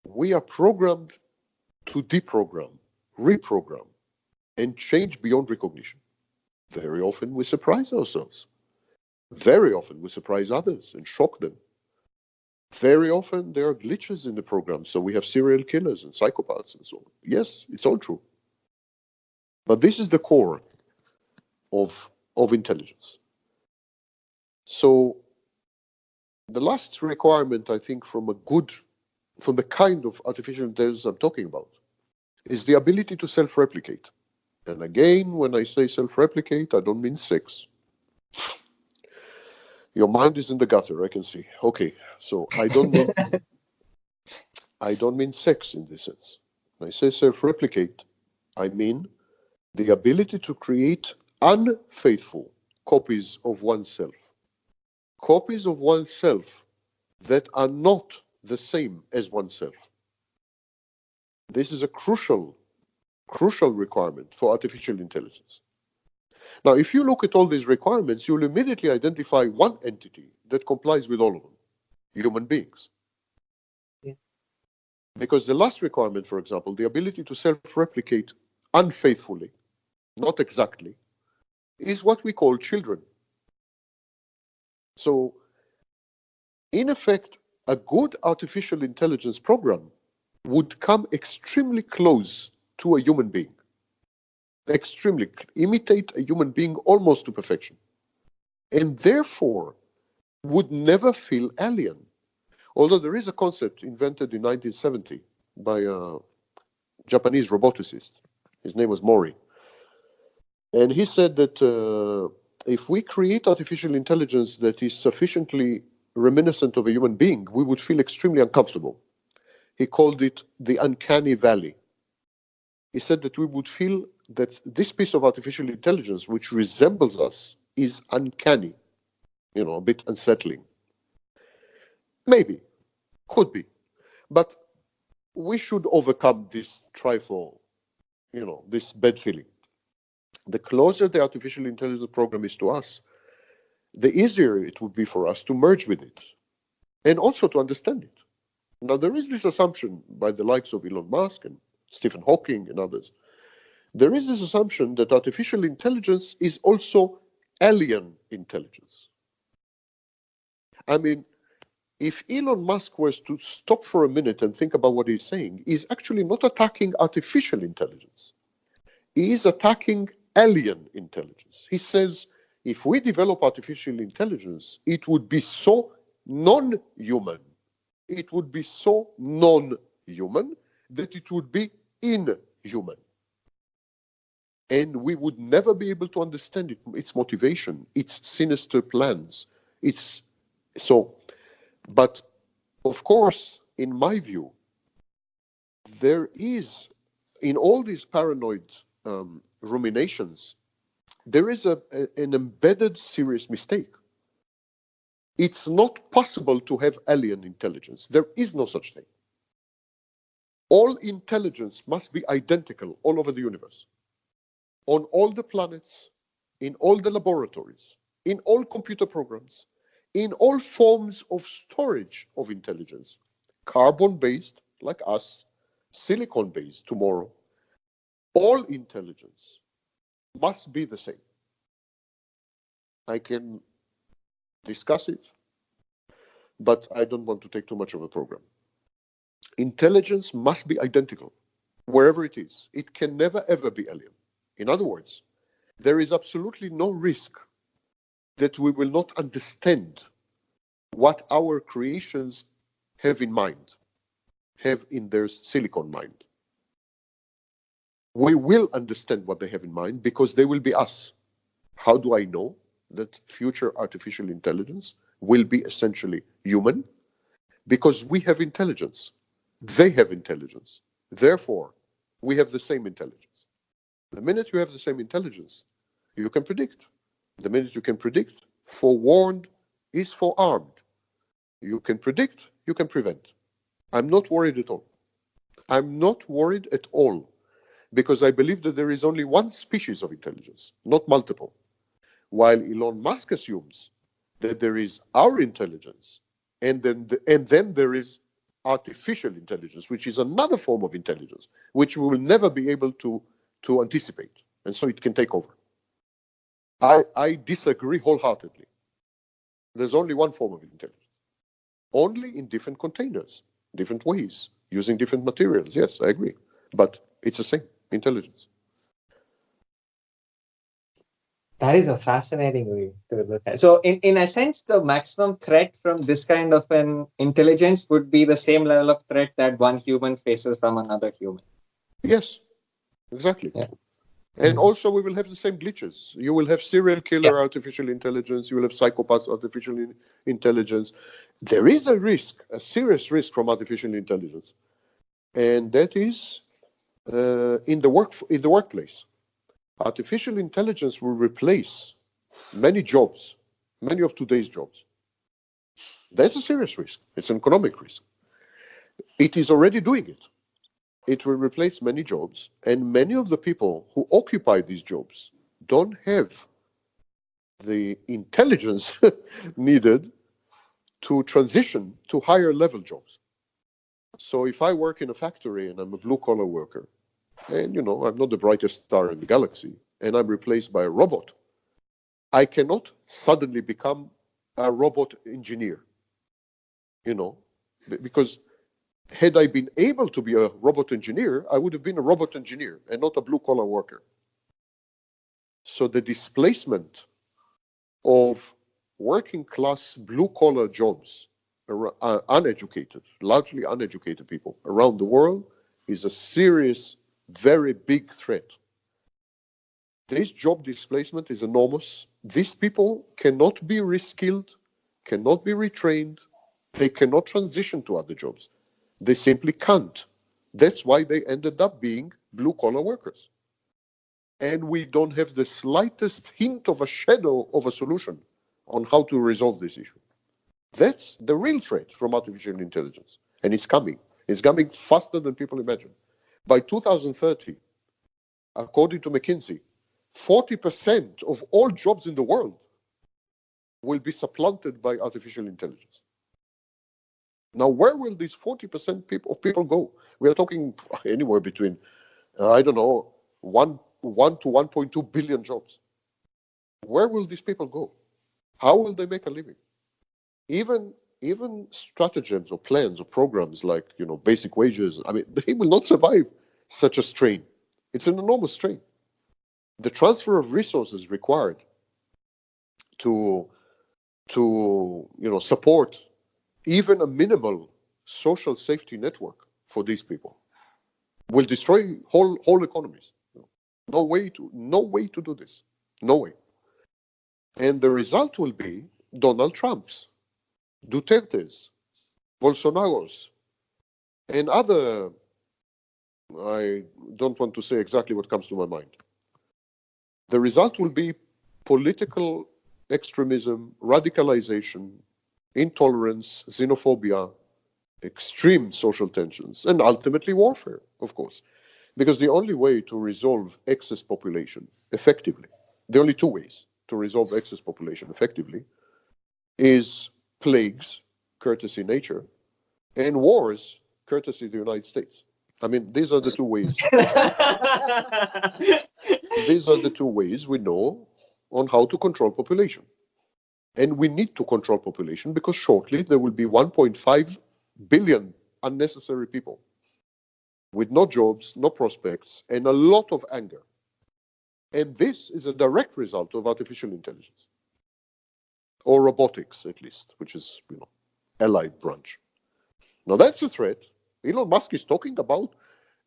We are programmed to deprogram, reprogram, and change beyond recognition. Very often we surprise ourselves. Very often we surprise others and shock them. Very often there are glitches in the program, so we have serial killers and psychopaths and so on. Yes, it's all true. But this is the core of intelligence. So the last requirement, I think, from the kind of artificial intelligence I'm talking about, is the ability to self-replicate. And again, when I say self-replicate, I don't mean sex. Your mind is in the gutter, I can see. Okay, so I don't mean sex in this sense. When I say self-replicate, I mean the ability to create unfaithful copies of oneself. Copies of oneself that are not the same as oneself. This is a crucial requirement for artificial intelligence. Now, if you look at all these requirements, you'll immediately identify one entity that complies with all of them: human beings. Yeah. Because the last requirement, for example, the ability to self-replicate unfaithfully, not exactly, is what we call children. So, in effect, a good artificial intelligence program would come extremely close to a human being. Extremely, imitate a human being almost to perfection. And therefore, would never feel alien. Although there is a concept invented in 1970 by a Japanese roboticist. His name was Mori. And he said that if we create artificial intelligence that is sufficiently reminiscent of a human being, we would feel extremely uncomfortable. He called it the uncanny valley. He said that we would feel that this piece of artificial intelligence, which resembles us, is uncanny, a bit unsettling. Maybe, could be. But we should overcome this trifle, this bad feeling. The closer the artificial intelligence program is to us, the easier it would be for us to merge with it and also to understand it. Now, there is this assumption by the likes of Elon Musk and Stephen Hawking and others. There is this assumption that artificial intelligence is also alien intelligence. I mean, if Elon Musk was to stop for a minute and think about what he's saying, he's actually not attacking artificial intelligence. He is attacking alien intelligence. He says, if we develop artificial intelligence, it would be so non-human. It would be so non-human that it would be inhuman. And we would never be able to understand its motivation, its sinister plans. But of course, in my view, there is, in all these paranoid ruminations, there is an embedded serious mistake. It's not possible to have alien intelligence. There is no such thing. All intelligence must be identical all over the universe, on all the planets, in all the laboratories, in all computer programs, in all forms of storage of intelligence, carbon-based like us, silicon-based tomorrow. All intelligence must be the same. I can discuss it, but I don't want to take too much of a program. Intelligence must be identical wherever it is. It can never ever be alien. In other words, there is absolutely no risk that we will not understand what our creations have in mind, have in their silicon mind. We will understand what they have in mind because they will be us. How do I know that future artificial intelligence will be essentially human? Because we have intelligence. They have intelligence. Therefore, we have the same intelligence. The minute you have the same intelligence, you can predict. The minute you can predict, forewarned is forearmed. You can predict, you can prevent. I'm not worried at all. I'm not worried at all because I believe that there is only one species of intelligence, not multiple. While Elon Musk assumes that there is our intelligence and then there is artificial intelligence, which is another form of intelligence, which we will never be able to anticipate. And so it can take over. I disagree wholeheartedly. There's only one form of intelligence. Only in different containers, different ways, using different materials. Yes, I agree. But it's the same intelligence. That is a fascinating way to look at it. So in a sense, the maximum threat from this kind of an intelligence would be the same level of threat that one human faces from another human. Yes, exactly. Yeah. And also we will have the same glitches. You will have serial killer artificial intelligence. You will have psychopaths artificial intelligence. There is a risk, a serious risk from artificial intelligence. And that is in the workplace. Artificial intelligence will replace many jobs, many of today's jobs. That's a serious risk. It's an economic risk. It is already doing it. It will replace many jobs, and many of the people who occupy these jobs don't have the intelligence needed to transition to higher level jobs. So if I work in a factory and I'm a blue-collar worker, and I'm not the brightest star in the galaxy, and I'm replaced by a robot, I cannot suddenly become a robot engineer, because had I been able to be a robot engineer, I would have been a robot engineer and not a blue-collar worker. So the displacement of working-class blue-collar jobs, uneducated, largely uneducated people around the world, is a serious, very big threat. This job displacement is enormous. These people cannot be reskilled, cannot be retrained, they cannot transition to other jobs. They simply can't. That's why they ended up being blue-collar workers. And we don't have the slightest hint of a shadow of a solution on how to resolve this issue. That's the real threat from artificial intelligence. And it's coming. It's coming faster than people imagine. By 2030, according to McKinsey, 40% of all jobs in the world will be supplanted by artificial intelligence. Now, where will these 40% of people go? We are talking anywhere between, 1 to 1.2 billion jobs. Where will these people go? How will they make a living? Even stratagems or plans or programs like, basic wages, they will not survive such a strain. It's an enormous strain. The transfer of resources required to support even a minimal social safety network for these people will destroy whole economies. No way to do this. No way. And the result will be Donald Trump's, Duterte's, Bolsonaro's, and other, I don't want to say exactly what comes to my mind. The result will be political extremism, radicalization, intolerance, xenophobia, extreme social tensions, and ultimately warfare, of course. Because the only way to resolve excess population effectively, the only two ways to resolve excess population effectively is plagues, courtesy nature, and wars, courtesy the United States. I mean, these are the two ways. These are the two ways we know on how to control population. And we need to control population because shortly there will be 1.5 billion unnecessary people with no jobs, no prospects, and a lot of anger. And this is a direct result of artificial intelligence, or robotics at least, which is, allied branch. Now that's a threat. Elon Musk is talking about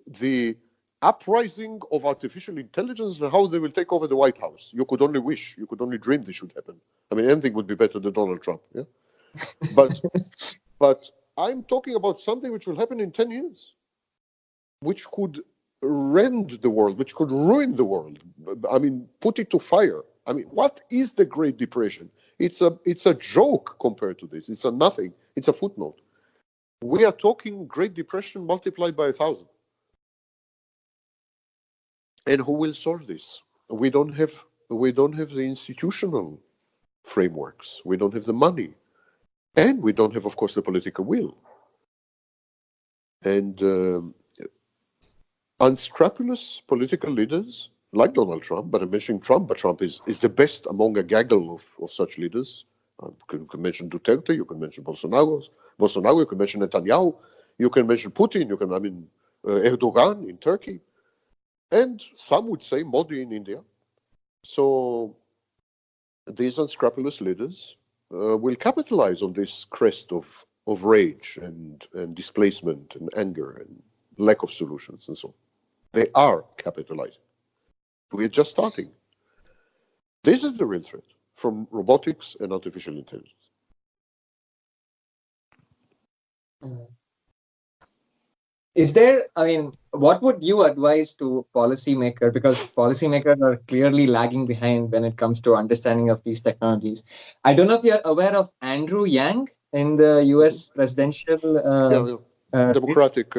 the uprising of artificial intelligence and how they will take over the White House. You could only wish, you could only dream this should happen. I mean, anything would be better than Donald Trump, yeah? But I'm talking about something which will happen in 10 years, which could rend the world, which could ruin the world. I mean, put it to fire. I mean, what is the Great Depression? It's a joke compared to this. It's a nothing. It's a footnote. We are talking Great Depression multiplied by 1,000. And who will solve this? We don't have the institutional frameworks. We don't have the money. And we don't have, of course, the political will. And unscrupulous political leaders like Donald Trump, but I'm mentioning Trump, but Trump is the best among a gaggle of such leaders. You can mention Duterte, you can mention Bolsonaro, you can mention Netanyahu, you can mention Putin, Erdogan in Turkey, and some would say Modi in India. So these unscrupulous leaders will capitalize on this crest of rage and displacement and anger and lack of solutions and so on. They are capitalizing. We're just starting. This is the real threat from robotics and artificial intelligence. Is there, what would you advise to policymakers? Because policymakers are clearly lagging behind when it comes to understanding of these technologies. I don't know if you're aware of Andrew Yang in the US presidential Democratic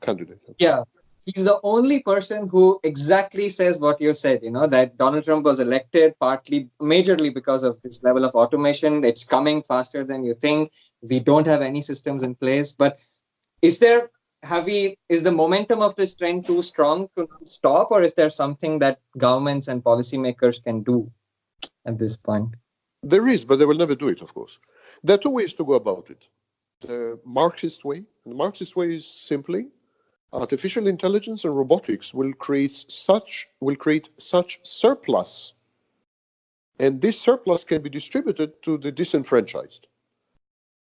candidate. Yeah. He's the only person who exactly says what you said, that Donald Trump was elected majorly because of this level of automation. It's coming faster than you think. We don't have any systems in place. But is the momentum of this trend too strong to stop, or is there something that governments and policymakers can do at this point? There is, but they will never do it, of course. There are two ways to go about it. The Marxist way. And the Marxist way is simply artificial intelligence and robotics will create such surplus, and this surplus can be distributed to the disenfranchised.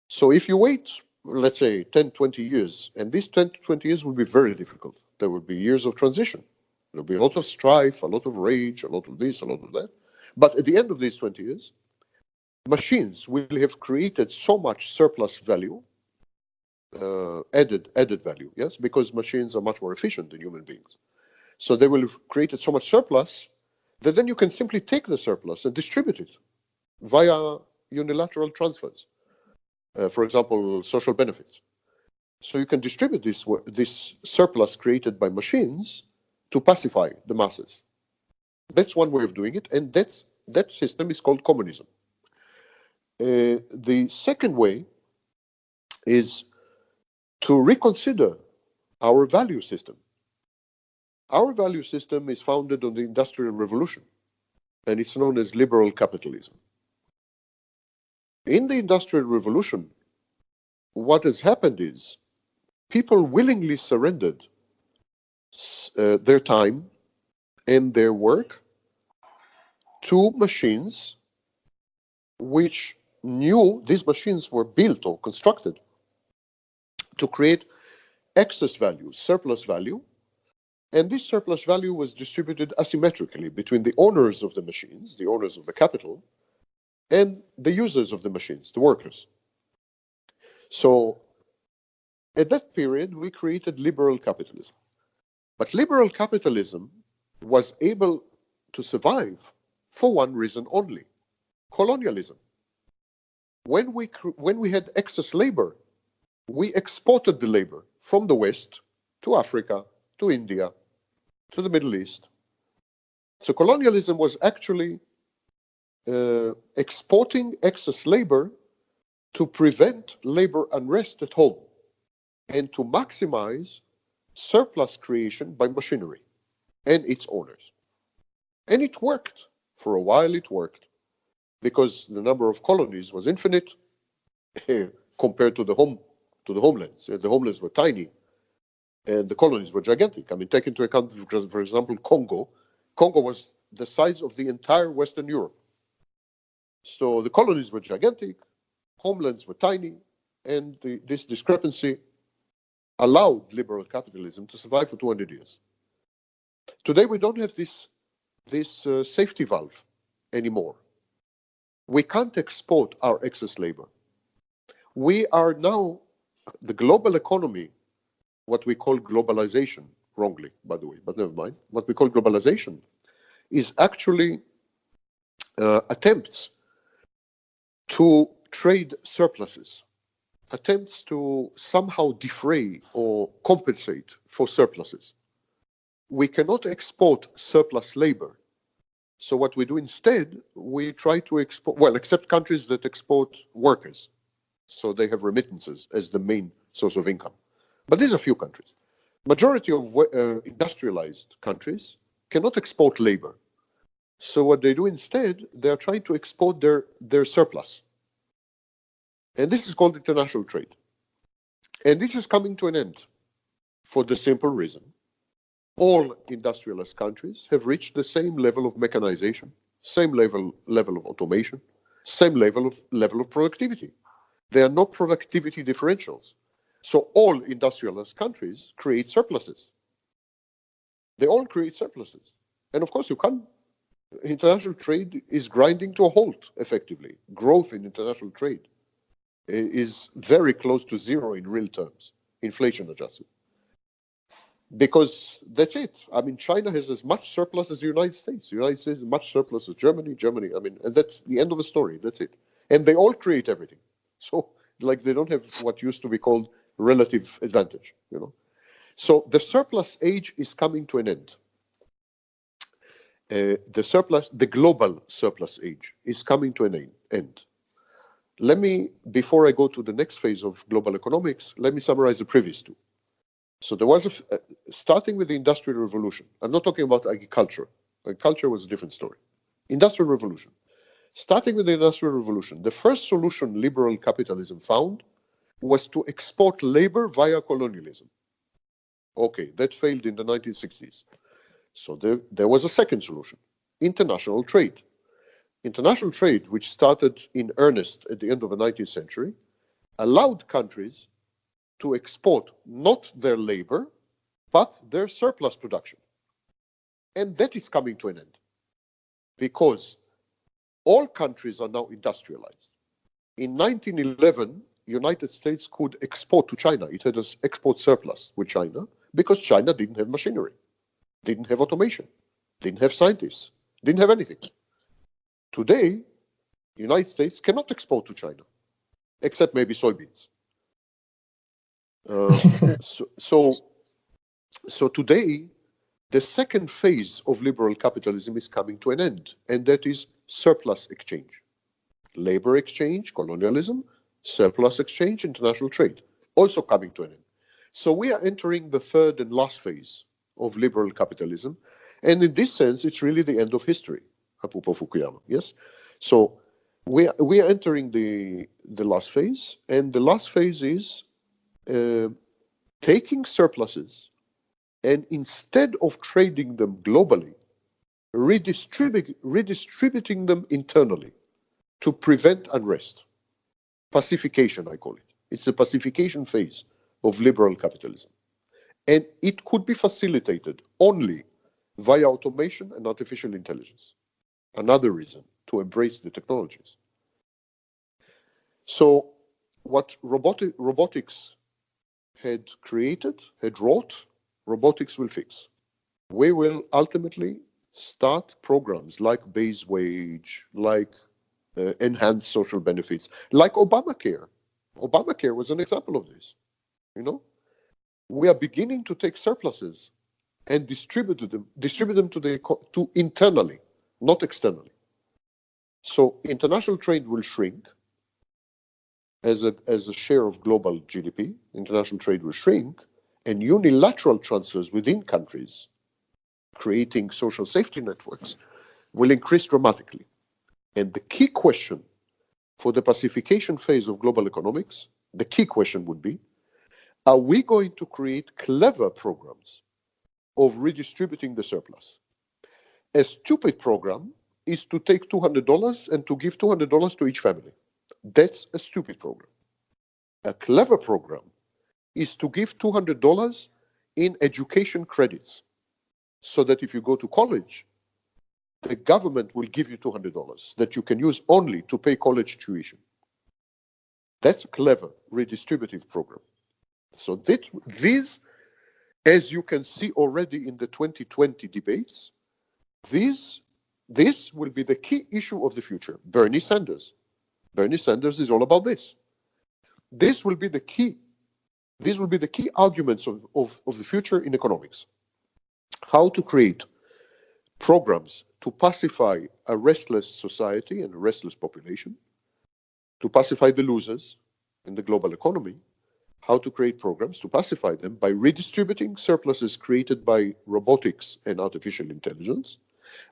So if you wait, let's say 10, 20 years, and these 10 to 20 years will be very difficult. There will be years of transition. There'll be a lot of strife, a lot of rage, a lot of this, a lot of that. But at the end of these 20 years, machines will have created so much surplus value, added value, yes, because machines are much more efficient than human beings. So they will have created so much surplus that then you can simply take the surplus and distribute it via unilateral transfers. For example, social benefits. So you can distribute this surplus created by machines to pacify the masses. That's one way of doing it, and that system is called communism. The second way is to reconsider our value system. Our value system is founded on the Industrial Revolution, and it's known as liberal capitalism. In the Industrial Revolution, what has happened is people willingly surrendered their time and their work to machines which knew these machines were built or constructed to create excess value, surplus value, and this surplus value was distributed asymmetrically between the owners of the machines, the owners of the capital, and the users of the machines, the workers. So at that period, we created liberal capitalism. But liberal capitalism was able to survive for one reason only: colonialism. When we had excess labor, we exported the labor from the West to Africa, to India, to the Middle East. So colonialism was actually exporting excess labor to prevent labor unrest at home and to maximize surplus creation by machinery and its owners. And it worked. For a while it worked, because the number of colonies was infinite compared to the homelands. The homelands were tiny and the colonies were gigantic. I mean, take into account, for example, Congo. Congo was the size of the entire Western Europe. So the colonies were gigantic, homelands were tiny, and this discrepancy allowed liberal capitalism to survive for 200 years. Today we don't have this safety valve anymore. We can't export our excess labor. We are now, the global economy, what we call globalization, wrongly, by the way, but never mind, what we call globalization is actually attempts to trade surpluses, attempts to somehow defray or compensate for surpluses. We cannot export surplus labor. So what we do instead, we try to export, well, except countries that export workers. So they have remittances as the main source of income. But these are few countries. Majority of industrialized countries cannot export labor. So what they do instead, they are trying to export their surplus. And this is called international trade. And this is coming to an end for the simple reason. All industrialized countries have reached the same level of mechanization, same level of automation, same level of productivity. There are no productivity differentials. So all industrialized countries create surpluses. They all create surpluses. And of course, international trade is grinding to a halt, effectively. Growth in international trade is very close to zero in real terms, inflation adjusted. Because that's it. I mean, China has as much surplus as the United States. The United States has much surplus as Germany, I mean, and that's the end of the story. That's it. And they all create everything. So, like, they don't have what used to be called relative advantage, you know. So the surplus age is coming to an end. The global surplus age is coming to an end. Let me, before I go to the next phase of global economics, let me summarize the previous two. So there was starting with the Industrial Revolution. I'm not talking about agriculture. Agriculture was a different story. Industrial Revolution. Starting with the Industrial Revolution, the first solution liberal capitalism found was to export labor via colonialism. Okay, that failed in the 1960s. So there was a second solution, international trade. International trade, which started in earnest at the end of the 19th century, allowed countries to export not their labor, but their surplus production. And that is coming to an end, because all countries are now industrialized. In 1911, United States could export to China. It had an export surplus with China because China didn't have machinery, didn't have automation, didn't have scientists, didn't have anything. Today, the United States cannot export to China, except maybe soybeans. So today, the second phase of liberal capitalism is coming to an end, and that is surplus exchange. Labor exchange, colonialism, surplus exchange, international trade, also coming to an end. So we are entering the third and last phase of liberal capitalism, and in this sense, it's really the end of history, apropos Fukuyama, yes? So we are entering the last phase, and the last phase is taking surpluses and instead of trading them globally, redistributing them internally to prevent unrest. Pacification, I call it. It's the pacification phase of liberal capitalism. And it could be facilitated only via automation and artificial intelligence. Another reason to embrace the technologies. So what robotics had wrought, robotics will fix. We will ultimately start programs like base wage, like enhanced social benefits, like Obamacare. Obamacare was an example of this. You know, we are beginning to take surpluses and distribute them to internally, not externally. So international trade will shrink as a share of global GDP. International trade will shrink, and unilateral transfers within countries, creating social safety networks, will increase dramatically. And the key question for the pacification phase of global economics, the key question would be, are we going to create clever programs of redistributing the surplus? A stupid program is to take $200 and to give $200 to each family. That's a stupid program. A clever program is to give $200 in education credits, so that if you go to college, the government will give you $200 that you can use only to pay college tuition. That's a clever redistributive program. So this, as you can see already in the 2020 debates, this will be the key issue of the future. Bernie Sanders is all about this. These will be the key arguments of the future in economics. How to create programs to pacify a restless society and a restless population, to pacify the losers in the global economy, how to create programs to pacify them by redistributing surpluses created by robotics and artificial intelligence,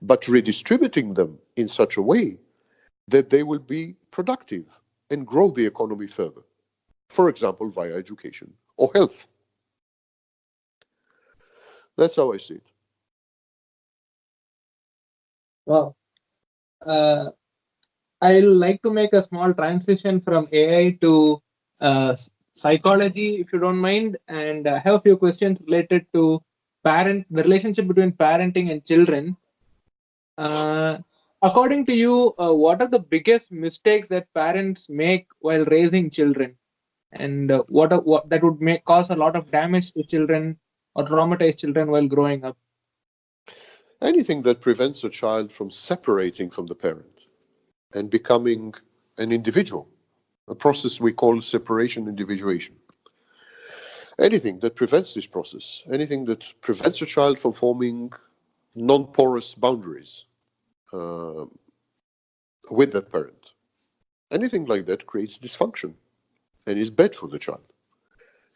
but redistributing them in such a way that they will be productive and grow the economy further. For example, via education or health. That's how I see it. Well, I'd like to make a small transition from AI to psychology, if you don't mind, and I have a few questions related to the relationship between parenting and children. According to you, what are the biggest mistakes that parents make while raising children, and what that would cause a lot of damage to children or traumatize children while growing up? Anything that prevents a child from separating from the parent and becoming an individual, a process we call separation individuation. Anything that prevents this process, anything that prevents a child from forming non-porous boundaries with that parent, anything like that creates dysfunction and is bad for the child.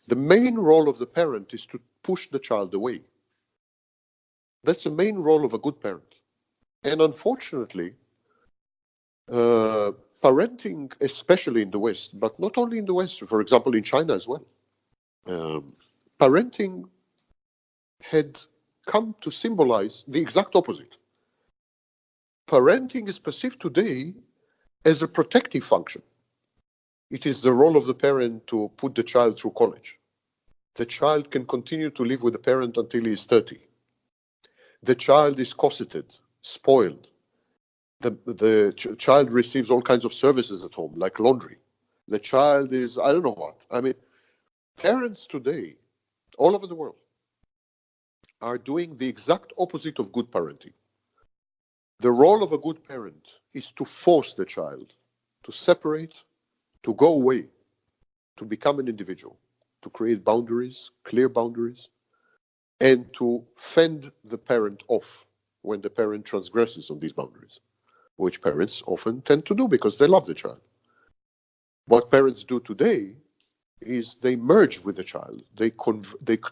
The main role of the parent is to push the child away. That's the main role of a good parent. And unfortunately, parenting, especially in the West, but not only in the West, for example, in China as well, parenting had come to symbolize the exact opposite. Parenting is perceived today as a protective function. It is the role of the parent to put the child through college. The child can continue to live with the parent until he is 30. The child is cosseted, spoiled. The child receives all kinds of services at home, like laundry. The child is, I don't know what. I mean, parents today, all over the world, are doing the exact opposite of good parenting. The role of a good parent is to force the child to separate, to go away, to become an individual, to create boundaries, clear boundaries, and to fend the parent off when the parent transgresses on these boundaries, which parents often tend to do because they love the child. What parents do today is they merge with the child. They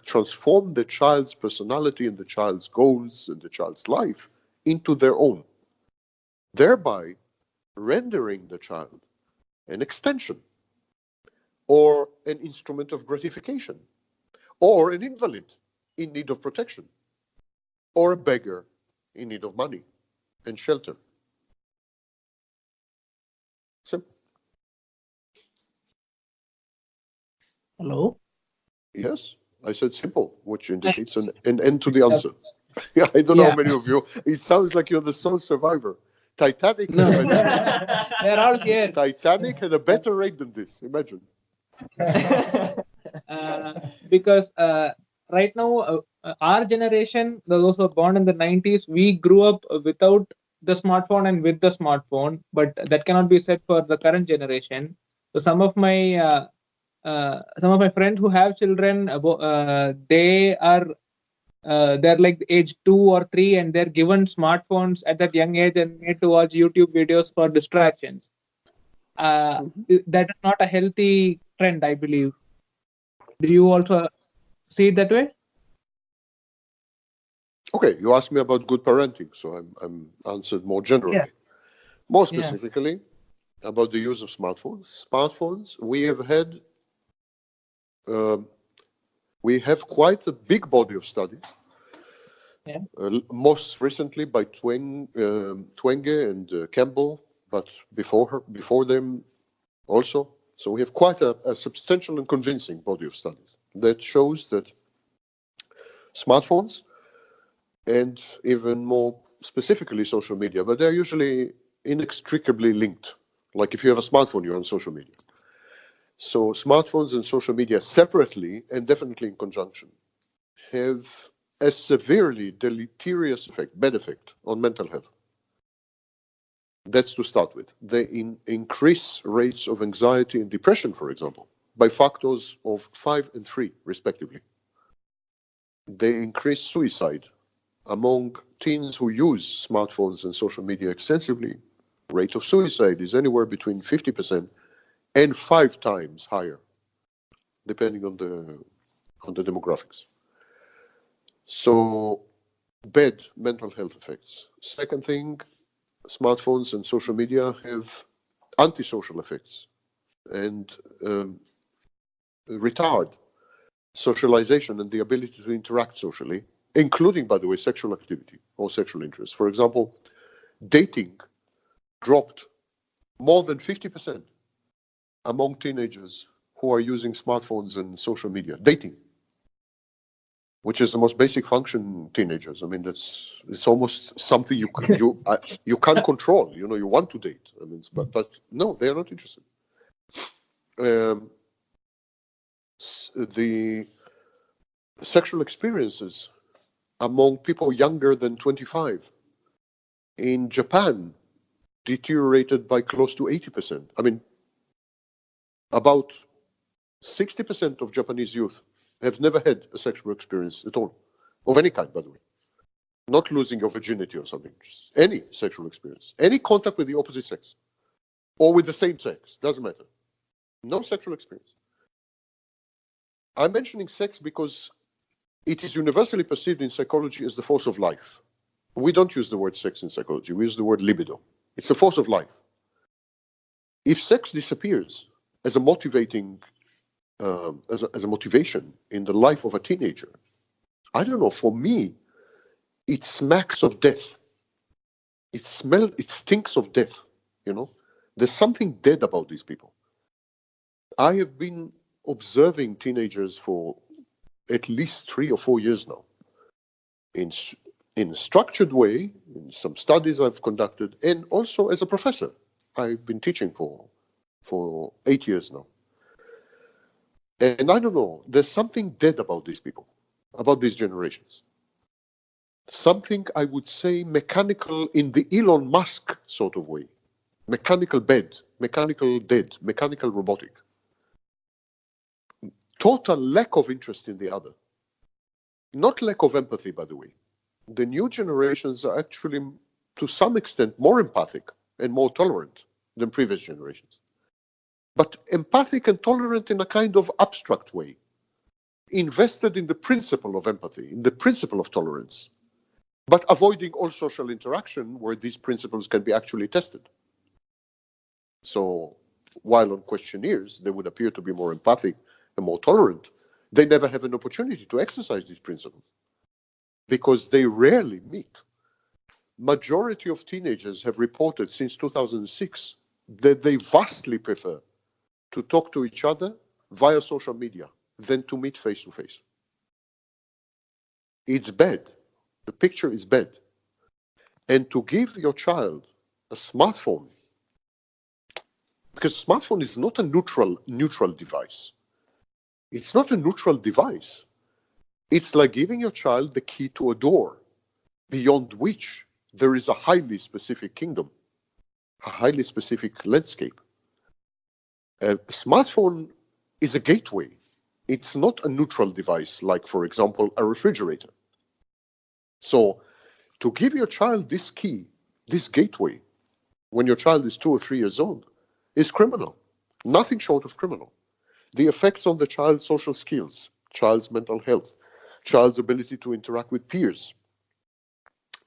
transform the child's personality and the child's goals and the child's life into their own, thereby rendering the child an extension or an instrument of gratification or an invalid in need of protection or a beggar in need of money and shelter. Simple. Hello? Yes, I said simple, which indicates an end to the answer. I don't know how many of you, it sounds like you're the sole survivor. Titanic No. had a better, They're all here. Titanic had a better rate than this, imagine. Because right now, our generation, those who were born in the 90s, we grew up without the smartphone and with the smartphone, but that cannot be said for the current generation. So some of my some of my friends who have children, they're like age 2 or 3, and they're given smartphones at that young age and made to watch YouTube videos for distractions. That is not a healthy trend, I believe. Do you also see it that way? Okay, you asked me about good parenting, so I'm answered more generally. Yeah. More specifically, about the use of smartphones. Smartphones, we have quite a big body of studies. Yeah. Most recently by Twenge and Campbell, but before them also. So we have quite a substantial and convincing body of studies that shows that smartphones, and even more specifically social media, but they're usually inextricably linked. Like if you have a smartphone, you're on social media. So smartphones and social media separately, and definitely in conjunction, have a severely deleterious effect, bad effect on mental health. That's to start with. They increase rates of anxiety and depression, for example, by factors of 5 and 3, respectively. They increase suicide among teens who use smartphones and social media extensively. Rate of suicide is anywhere between 50% and 5 times higher, depending on the demographics. So, bad mental health effects. Second thing, smartphones and social media have antisocial effects and retard socialization and the ability to interact socially, including, by the way, sexual activity or sexual interest. For example, dating dropped more than 50% among teenagers who are using smartphones and social media. Dating, which is the most basic function in teenagers. I mean, it's almost something you can't control. You know, you want to date. I mean, but no, they are not interested. The sexual experiences among people younger than 25 in Japan deteriorated by close to 80%. I mean, about 60% of Japanese youth have never had a sexual experience at all, of any kind, by the way. Not losing your virginity or something, just any sexual experience, any contact with the opposite sex or with the same sex, doesn't matter. No sexual experience. I'm mentioning sex because it is universally perceived in psychology as the force of life. We don't use the word sex in psychology, we use the word libido. It's the force of life. If sex disappears as a motivating as a motivation in the life of a teenager, I don't know, for me, it smacks of death. It stinks of death, you know. There's something dead about these people. I have been observing teenagers for at least 3 or 4 years now, in a structured way, in some studies I've conducted, and also as a professor. I've been teaching for 8 years now. And I don't know, there's something dead about these people, about these generations. Something, I would say, mechanical in the Elon Musk sort of way. Mechanical bed, mechanical dead, mechanical robotic. Total lack of interest in the other. Not lack of empathy, by the way. The new generations are actually, to some extent, more empathic and more tolerant than previous generations. But empathic and tolerant in a kind of abstract way, invested in the principle of empathy, in the principle of tolerance, but avoiding all social interaction where these principles can be actually tested. So while on questionnaires, they would appear to be more empathic and more tolerant, they never have an opportunity to exercise these principles because they rarely meet. Majority of teenagers have reported since 2006 that they vastly prefer to talk to each other via social media than to meet face to face. It's bad. The picture is bad. And to give your child a smartphone, because a smartphone is not a neutral device. It's not a neutral device. It's like giving your child the key to a door beyond which there is a highly specific kingdom, a highly specific landscape. A smartphone is a gateway. It's not a neutral device, like, for example, a refrigerator. So to give your child this key, this gateway, when your child is 2 or 3 years old, is criminal. Nothing short of criminal. The effects on the child's social skills, child's mental health, child's ability to interact with peers,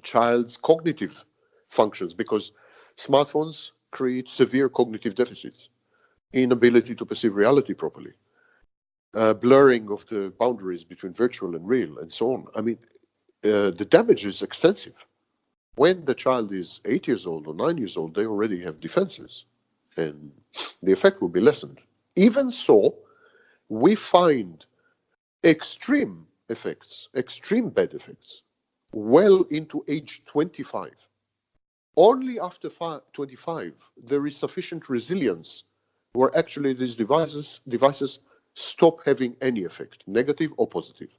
child's cognitive functions, because smartphones create severe cognitive deficits, inability to perceive reality properly, blurring of the boundaries between virtual and real, and so on. I mean, the damage is extensive. When the child is 8 years old or 9 years old, they already have defenses, and the effect will be lessened. Even so, we find extreme effects, extreme bad effects, well into age 25. Only after 25, there is sufficient resilience where actually these devices stop having any effect, negative or positive.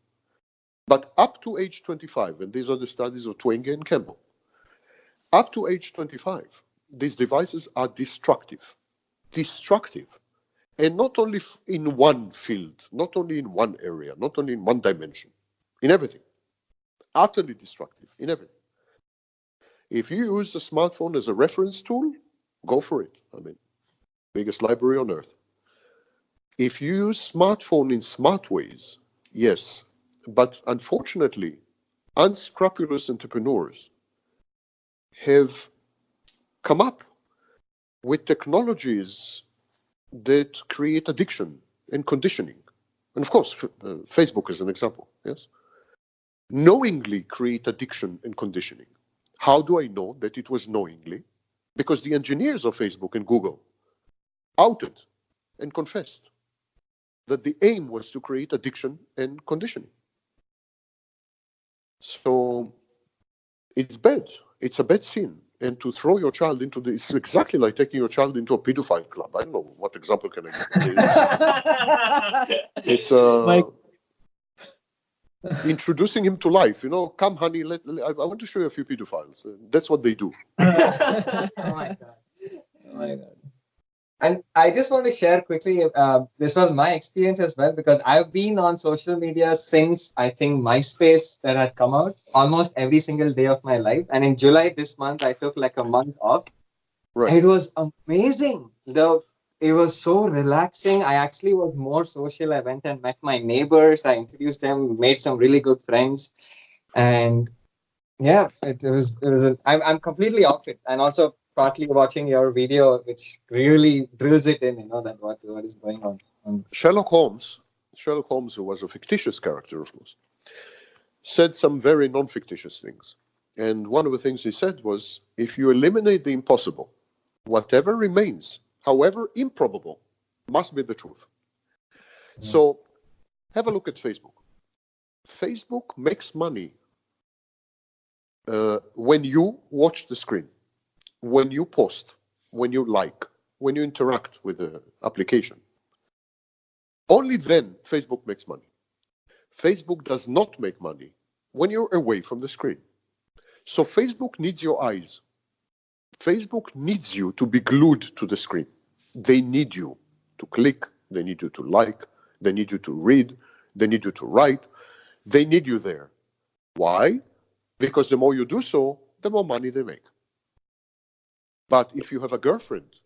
But up to age 25, and these are the studies of Twenge and Campbell, up to age 25, these devices are destructive. And not only in one field, not only in one area, not only in one dimension, in everything. Utterly destructive, in everything. If you use a smartphone as a reference tool, go for it. I mean, biggest library on earth. If you use smartphone in smart ways, yes. But unfortunately, unscrupulous entrepreneurs have come up with technologies that create addiction and conditioning. And of course, Facebook is an example, yes? Knowingly create addiction and conditioning. How do I know that it was knowingly? Because the engineers of Facebook and Google outed and confessed that the aim was to create addiction and conditioning. So it's bad. It's a bad sin. And to throw your child into this, it's exactly like taking your child into a pedophile club. I don't know what example can I give. It's introducing him to life. You know, come, honey, I want to show you a few pedophiles. That's what they do. Oh my God. Oh my God. And I just want to share quickly, this was my experience as well, because I've been on social media since, I think, MySpace that had come out almost every single day of my life. And in July this month, I took like a month off. Right. It was amazing. It was so relaxing. I actually was more social. I went and met my neighbors. I introduced them, made some really good friends. And yeah, I'm completely off it. And also, partly watching your video, which really drills it in, that what is going on. Sherlock Holmes, who was a fictitious character, of course, said some very non-fictitious things. And one of the things he said was, if you eliminate the impossible, whatever remains, however improbable, must be the truth. Yeah. So have a look at Facebook. Facebook makes money when you watch the screen, when you post, when you like, when you interact with the application. Only then Facebook makes money. Facebook does not make money when you're away from the screen. So Facebook needs your eyes. Facebook needs you to be glued to the screen. They need you to click, they need you to like, they need you to read, they need you to write, they need you there. Why? Because the more you do so, the more money they make. But if you have a girlfriend,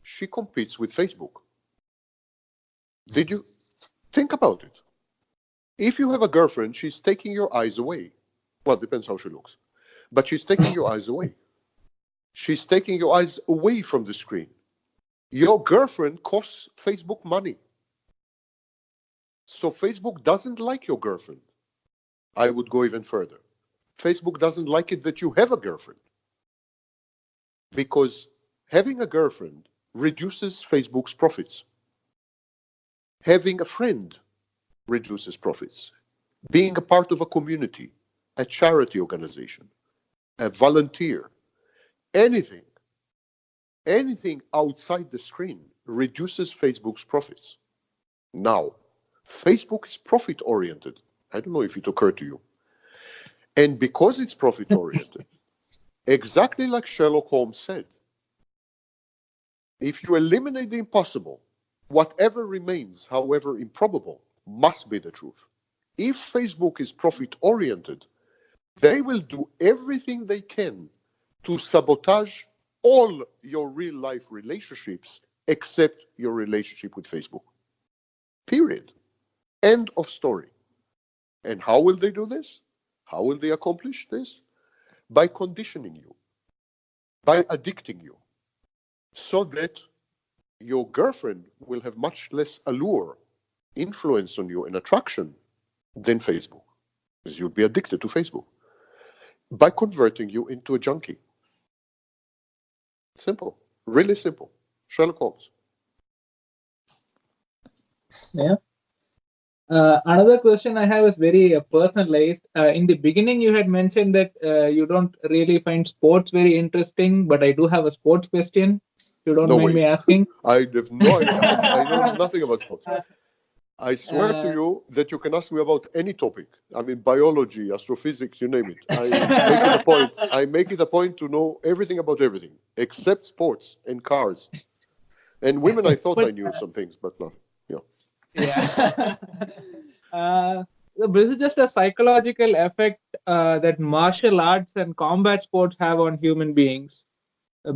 she competes with Facebook. Did you think about it? If you have a girlfriend, she's taking your eyes away. Well, it depends how she looks. But she's taking your eyes away. She's taking your eyes away from the screen. Your girlfriend costs Facebook money. So Facebook doesn't like your girlfriend. I would go even further. Facebook doesn't like it that you have a girlfriend. Because having a girlfriend reduces Facebook's profits. Having a friend reduces profits. Being a part of a community, a charity organization, a volunteer, anything outside the screen reduces Facebook's profits. Now, Facebook is profit-oriented. I don't know if it occurred to you. And because it's profit-oriented, exactly like Sherlock Holmes said, if you eliminate the impossible, whatever remains, however improbable, must be the truth. If Facebook is profit-oriented, they will do everything they can to sabotage all your real-life relationships except your relationship with Facebook. Period. End of story. And how will they do this? How will they accomplish this? By conditioning you, by addicting you, so that your girlfriend will have much less allure, influence on you, and attraction than Facebook, because you'll be addicted to Facebook, by converting you into a junkie. Simple, really simple. Sherlock Holmes. Yeah. Another question I have is very personalized. In the beginning, you had mentioned that you don't really find sports very interesting, but I do have a sports question. If you don't No mind way. me asking. I have no idea. I know nothing about sports. I swear to you that you can ask me about any topic. I mean, biology, astrophysics, you name it. I make it a point to know everything about everything, except sports and cars. And women, I thought I knew some things, but nothing. Yeah. This is just a psychological effect that martial arts and combat sports have on human beings.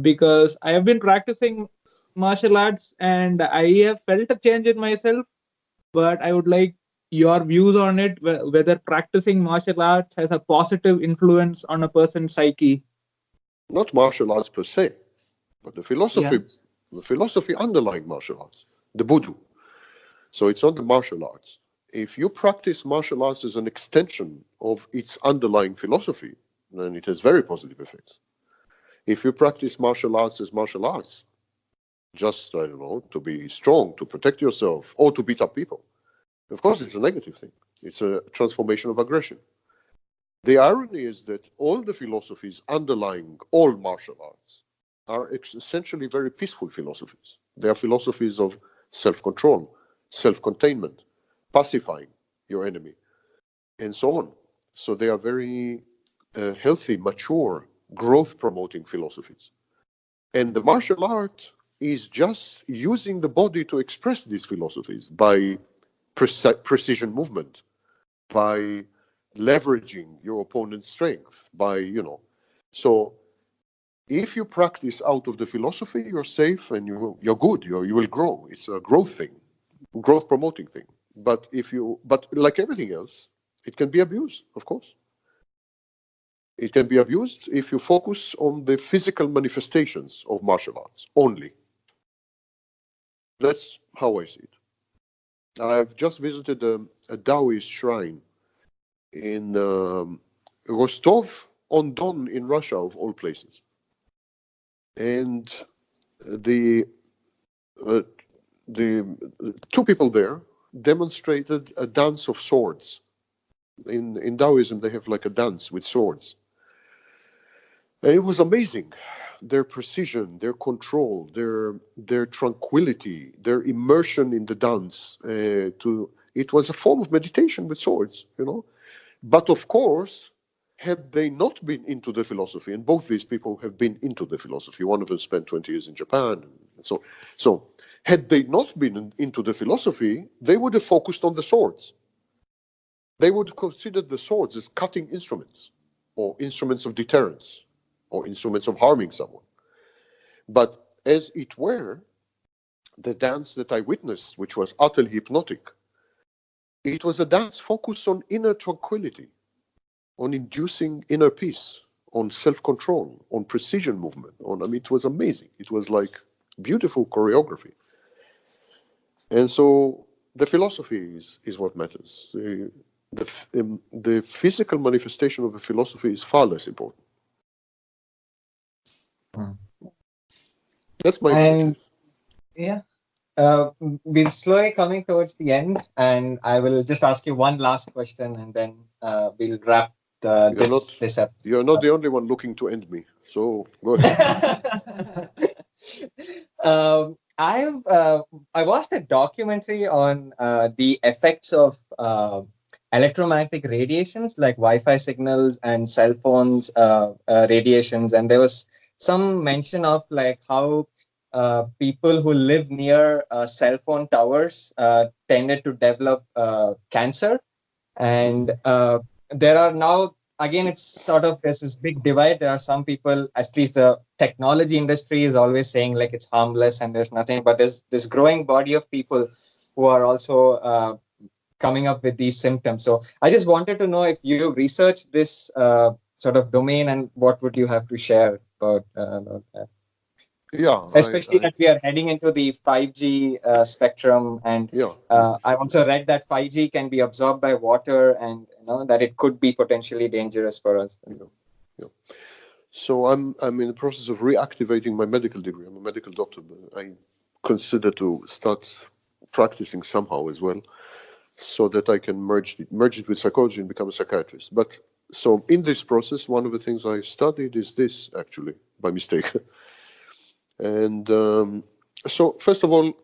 Because I have been practicing martial arts and I have felt a change in myself, but I would like your views on it, whether practicing martial arts has a positive influence on a person's psyche. Not martial arts per se, but the philosophy underlying martial arts, the Buddha. So it's not the martial arts. If you practice martial arts as an extension of its underlying philosophy, then it has very positive effects. If you practice martial arts as martial arts, just, I don't know, to be strong, to protect yourself, or to beat up people, of course it's a negative thing. It's a transformation of aggression. The irony is that all the philosophies underlying all martial arts are essentially very peaceful philosophies. They are philosophies of self-control, self-containment, pacifying your enemy, and so on. So they are very healthy, mature, growth-promoting philosophies. And the martial art is just using the body to express these philosophies by precision movement, by leveraging your opponent's strength, by, So if you practice out of the philosophy, you're safe and you're good, you will grow. It's a growth thing. Growth promoting thing. But like everything else, it can be abused, of course. It can be abused if you focus on the physical manifestations of martial arts only. That's how I see it. I've just visited a Taoist shrine in Rostov-on-Don in Russia, of all places. And the two people there demonstrated a dance of swords. In Taoism, they have like a dance with swords. And it was amazing. Their precision, their control, their tranquility, their immersion in the dance. It was a form of meditation with swords, But of course, had they not been into the philosophy, and both these people have been into the philosophy, one of them spent 20 years in Japan. So had they not been into the philosophy, they would have focused on the swords. They would have considered the swords as cutting instruments, or instruments of deterrence, or instruments of harming someone. But as it were, the dance that I witnessed, which was utterly hypnotic, it was a dance focused on inner tranquility, on inducing inner peace, on self-control, on precision movement. It was amazing. It was like beautiful choreography. And so the philosophy is what matters. The physical manifestation of a philosophy is far less important. That's my And yeah, we're slowly coming towards the end, and I will just ask you one last question, and then we'll wrap this up. You're not the only one looking to end me, so go ahead. I watched a documentary on the effects of electromagnetic radiations, like Wi-Fi signals and cell phones radiations, and there was some mention of like how people who live near cell phone towers tended to develop cancer. And there are now, again, it's sort of, there's this big divide. There are some people, at least the technology industry is always saying like it's harmless and there's nothing, but there's this growing body of people who are also coming up with these symptoms. So I just wanted to know if you researched this sort of domain, and what would you have to share about that? Yeah, Especially that we are heading into the 5G spectrum, and I've also read that 5G can be absorbed by water, and that it could be potentially dangerous for us. So I'm in the process of reactivating my medical degree. I'm a medical doctor, but I consider to start practicing somehow as well, so that I can merge it with psychology and become a psychiatrist. But so in this process, one of the things I studied is this, actually, by mistake. And so, first of all,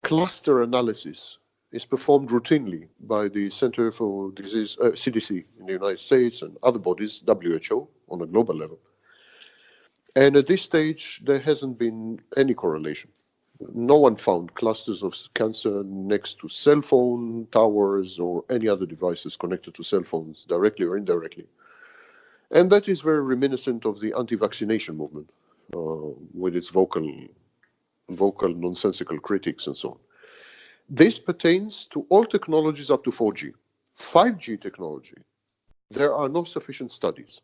cluster analysis is performed routinely by the Center for Disease, CDC in the United States, and other bodies, WHO, on a global level. And at this stage, there hasn't been any correlation. No one found clusters of cancer next to cell phone towers or any other devices connected to cell phones, directly or indirectly. And that is very reminiscent of the anti-vaccination movement, with its vocal nonsensical critics and so on. This pertains to all technologies up to 4G. 5G technology, there are no sufficient studies.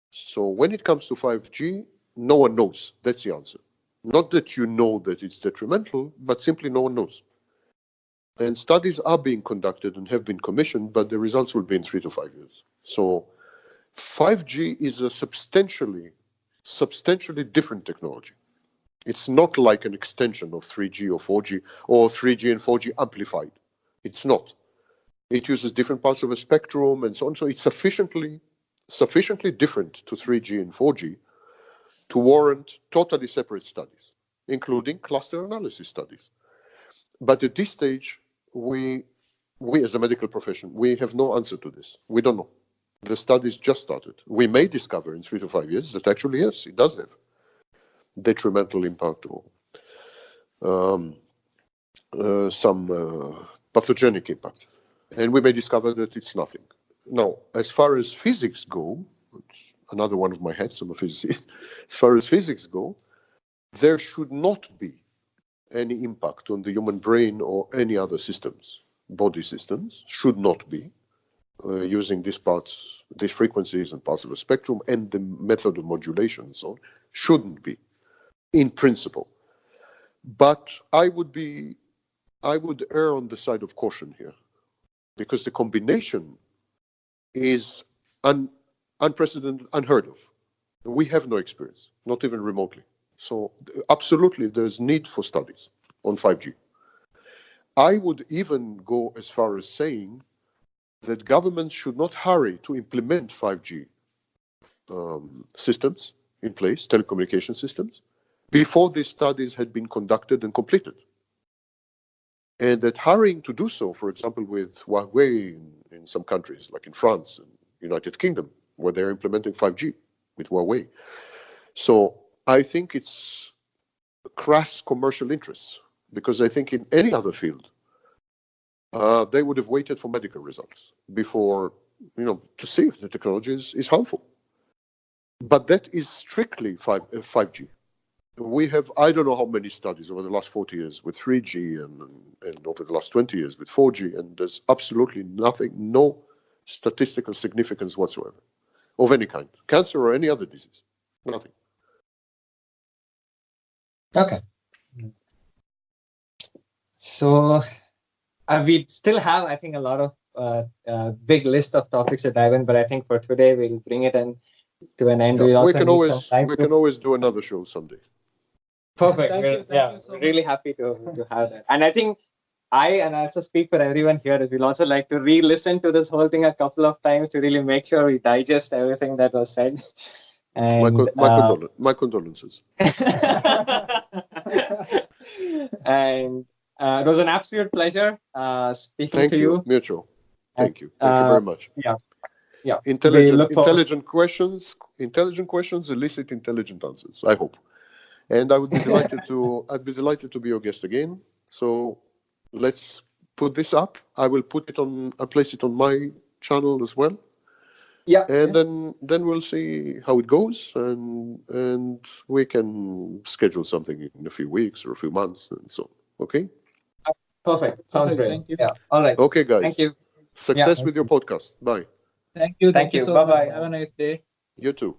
So when it comes to 5G, no one knows. That's the answer. Not that you know that it's detrimental, but simply no one knows. And studies are being conducted and have been commissioned, but the results will be in 3 to 5 years. So 5G is a substantially different technology. It's not like an extension of 3G or 4G, or 3G and 4G amplified. It's not. It uses different parts of a spectrum and so on. So it's sufficiently different to 3G and 4G to warrant totally separate studies, including cluster analysis studies. But at this stage, we as a medical profession, we have no answer to this. We don't know. The studies just started. We may discover in 3 to 5 years that actually, yes, it does have detrimental impact or some pathogenic impact. And we may discover that it's nothing. Now, as far as physics go, another one of my hats, I'm a physicist. As far as physics go, there should not be any impact on the human brain or any other systems. Body systems should not be. Using these frequencies and parts of the spectrum and the method of modulation and so on, shouldn't be, in principle. But I would err on the side of caution here, because the combination is unprecedented, unheard of. We have no experience, not even remotely. So absolutely, there's need for studies on 5G. I would even go as far as saying that governments should not hurry to implement 5G systems in place, telecommunication systems, before these studies had been conducted and completed. And that hurrying to do so, for example, with Huawei in some countries, like in France and United Kingdom, where they're implementing 5G with Huawei. So I think it's crass commercial interests, because I think in any other field, they would have waited for medical results before, to see if the technology is harmful. But that is strictly 5G. We have, I don't know how many studies over the last 40 years with 3G and over the last 20 years with 4G, and there's absolutely nothing, no statistical significance whatsoever of any kind, cancer or any other disease, nothing. Okay. So we still have, I think, a lot of big list of topics to dive in, but I think for today we'll bring it to an end. Yeah, we can always do another show someday. Perfect. We're so really happy to have that. And I think and also speak for everyone here, is we'll also like to re-listen to this whole thing a couple of times to really make sure we digest everything that was said. And my condolences. And it was an absolute pleasure speaking to you. Mutual. Thank you. Thank you very much. Yeah. Intelligent questions elicit intelligent answers, I hope. And I would be delighted to. I'd be delighted to be your guest again. So let's put this up. I will put it on. I'll place it on my channel as well. Yeah. And then we'll see how it goes, and we can schedule something in a few weeks or a few months and so on. Okay. Perfect. Sounds great. Thank you. Yeah. All right. Okay, guys. Thank you. Success Yeah. with your podcast. Bye. Thank you. Thank Thank you you. so Bye-bye. much. Have a nice day. You too.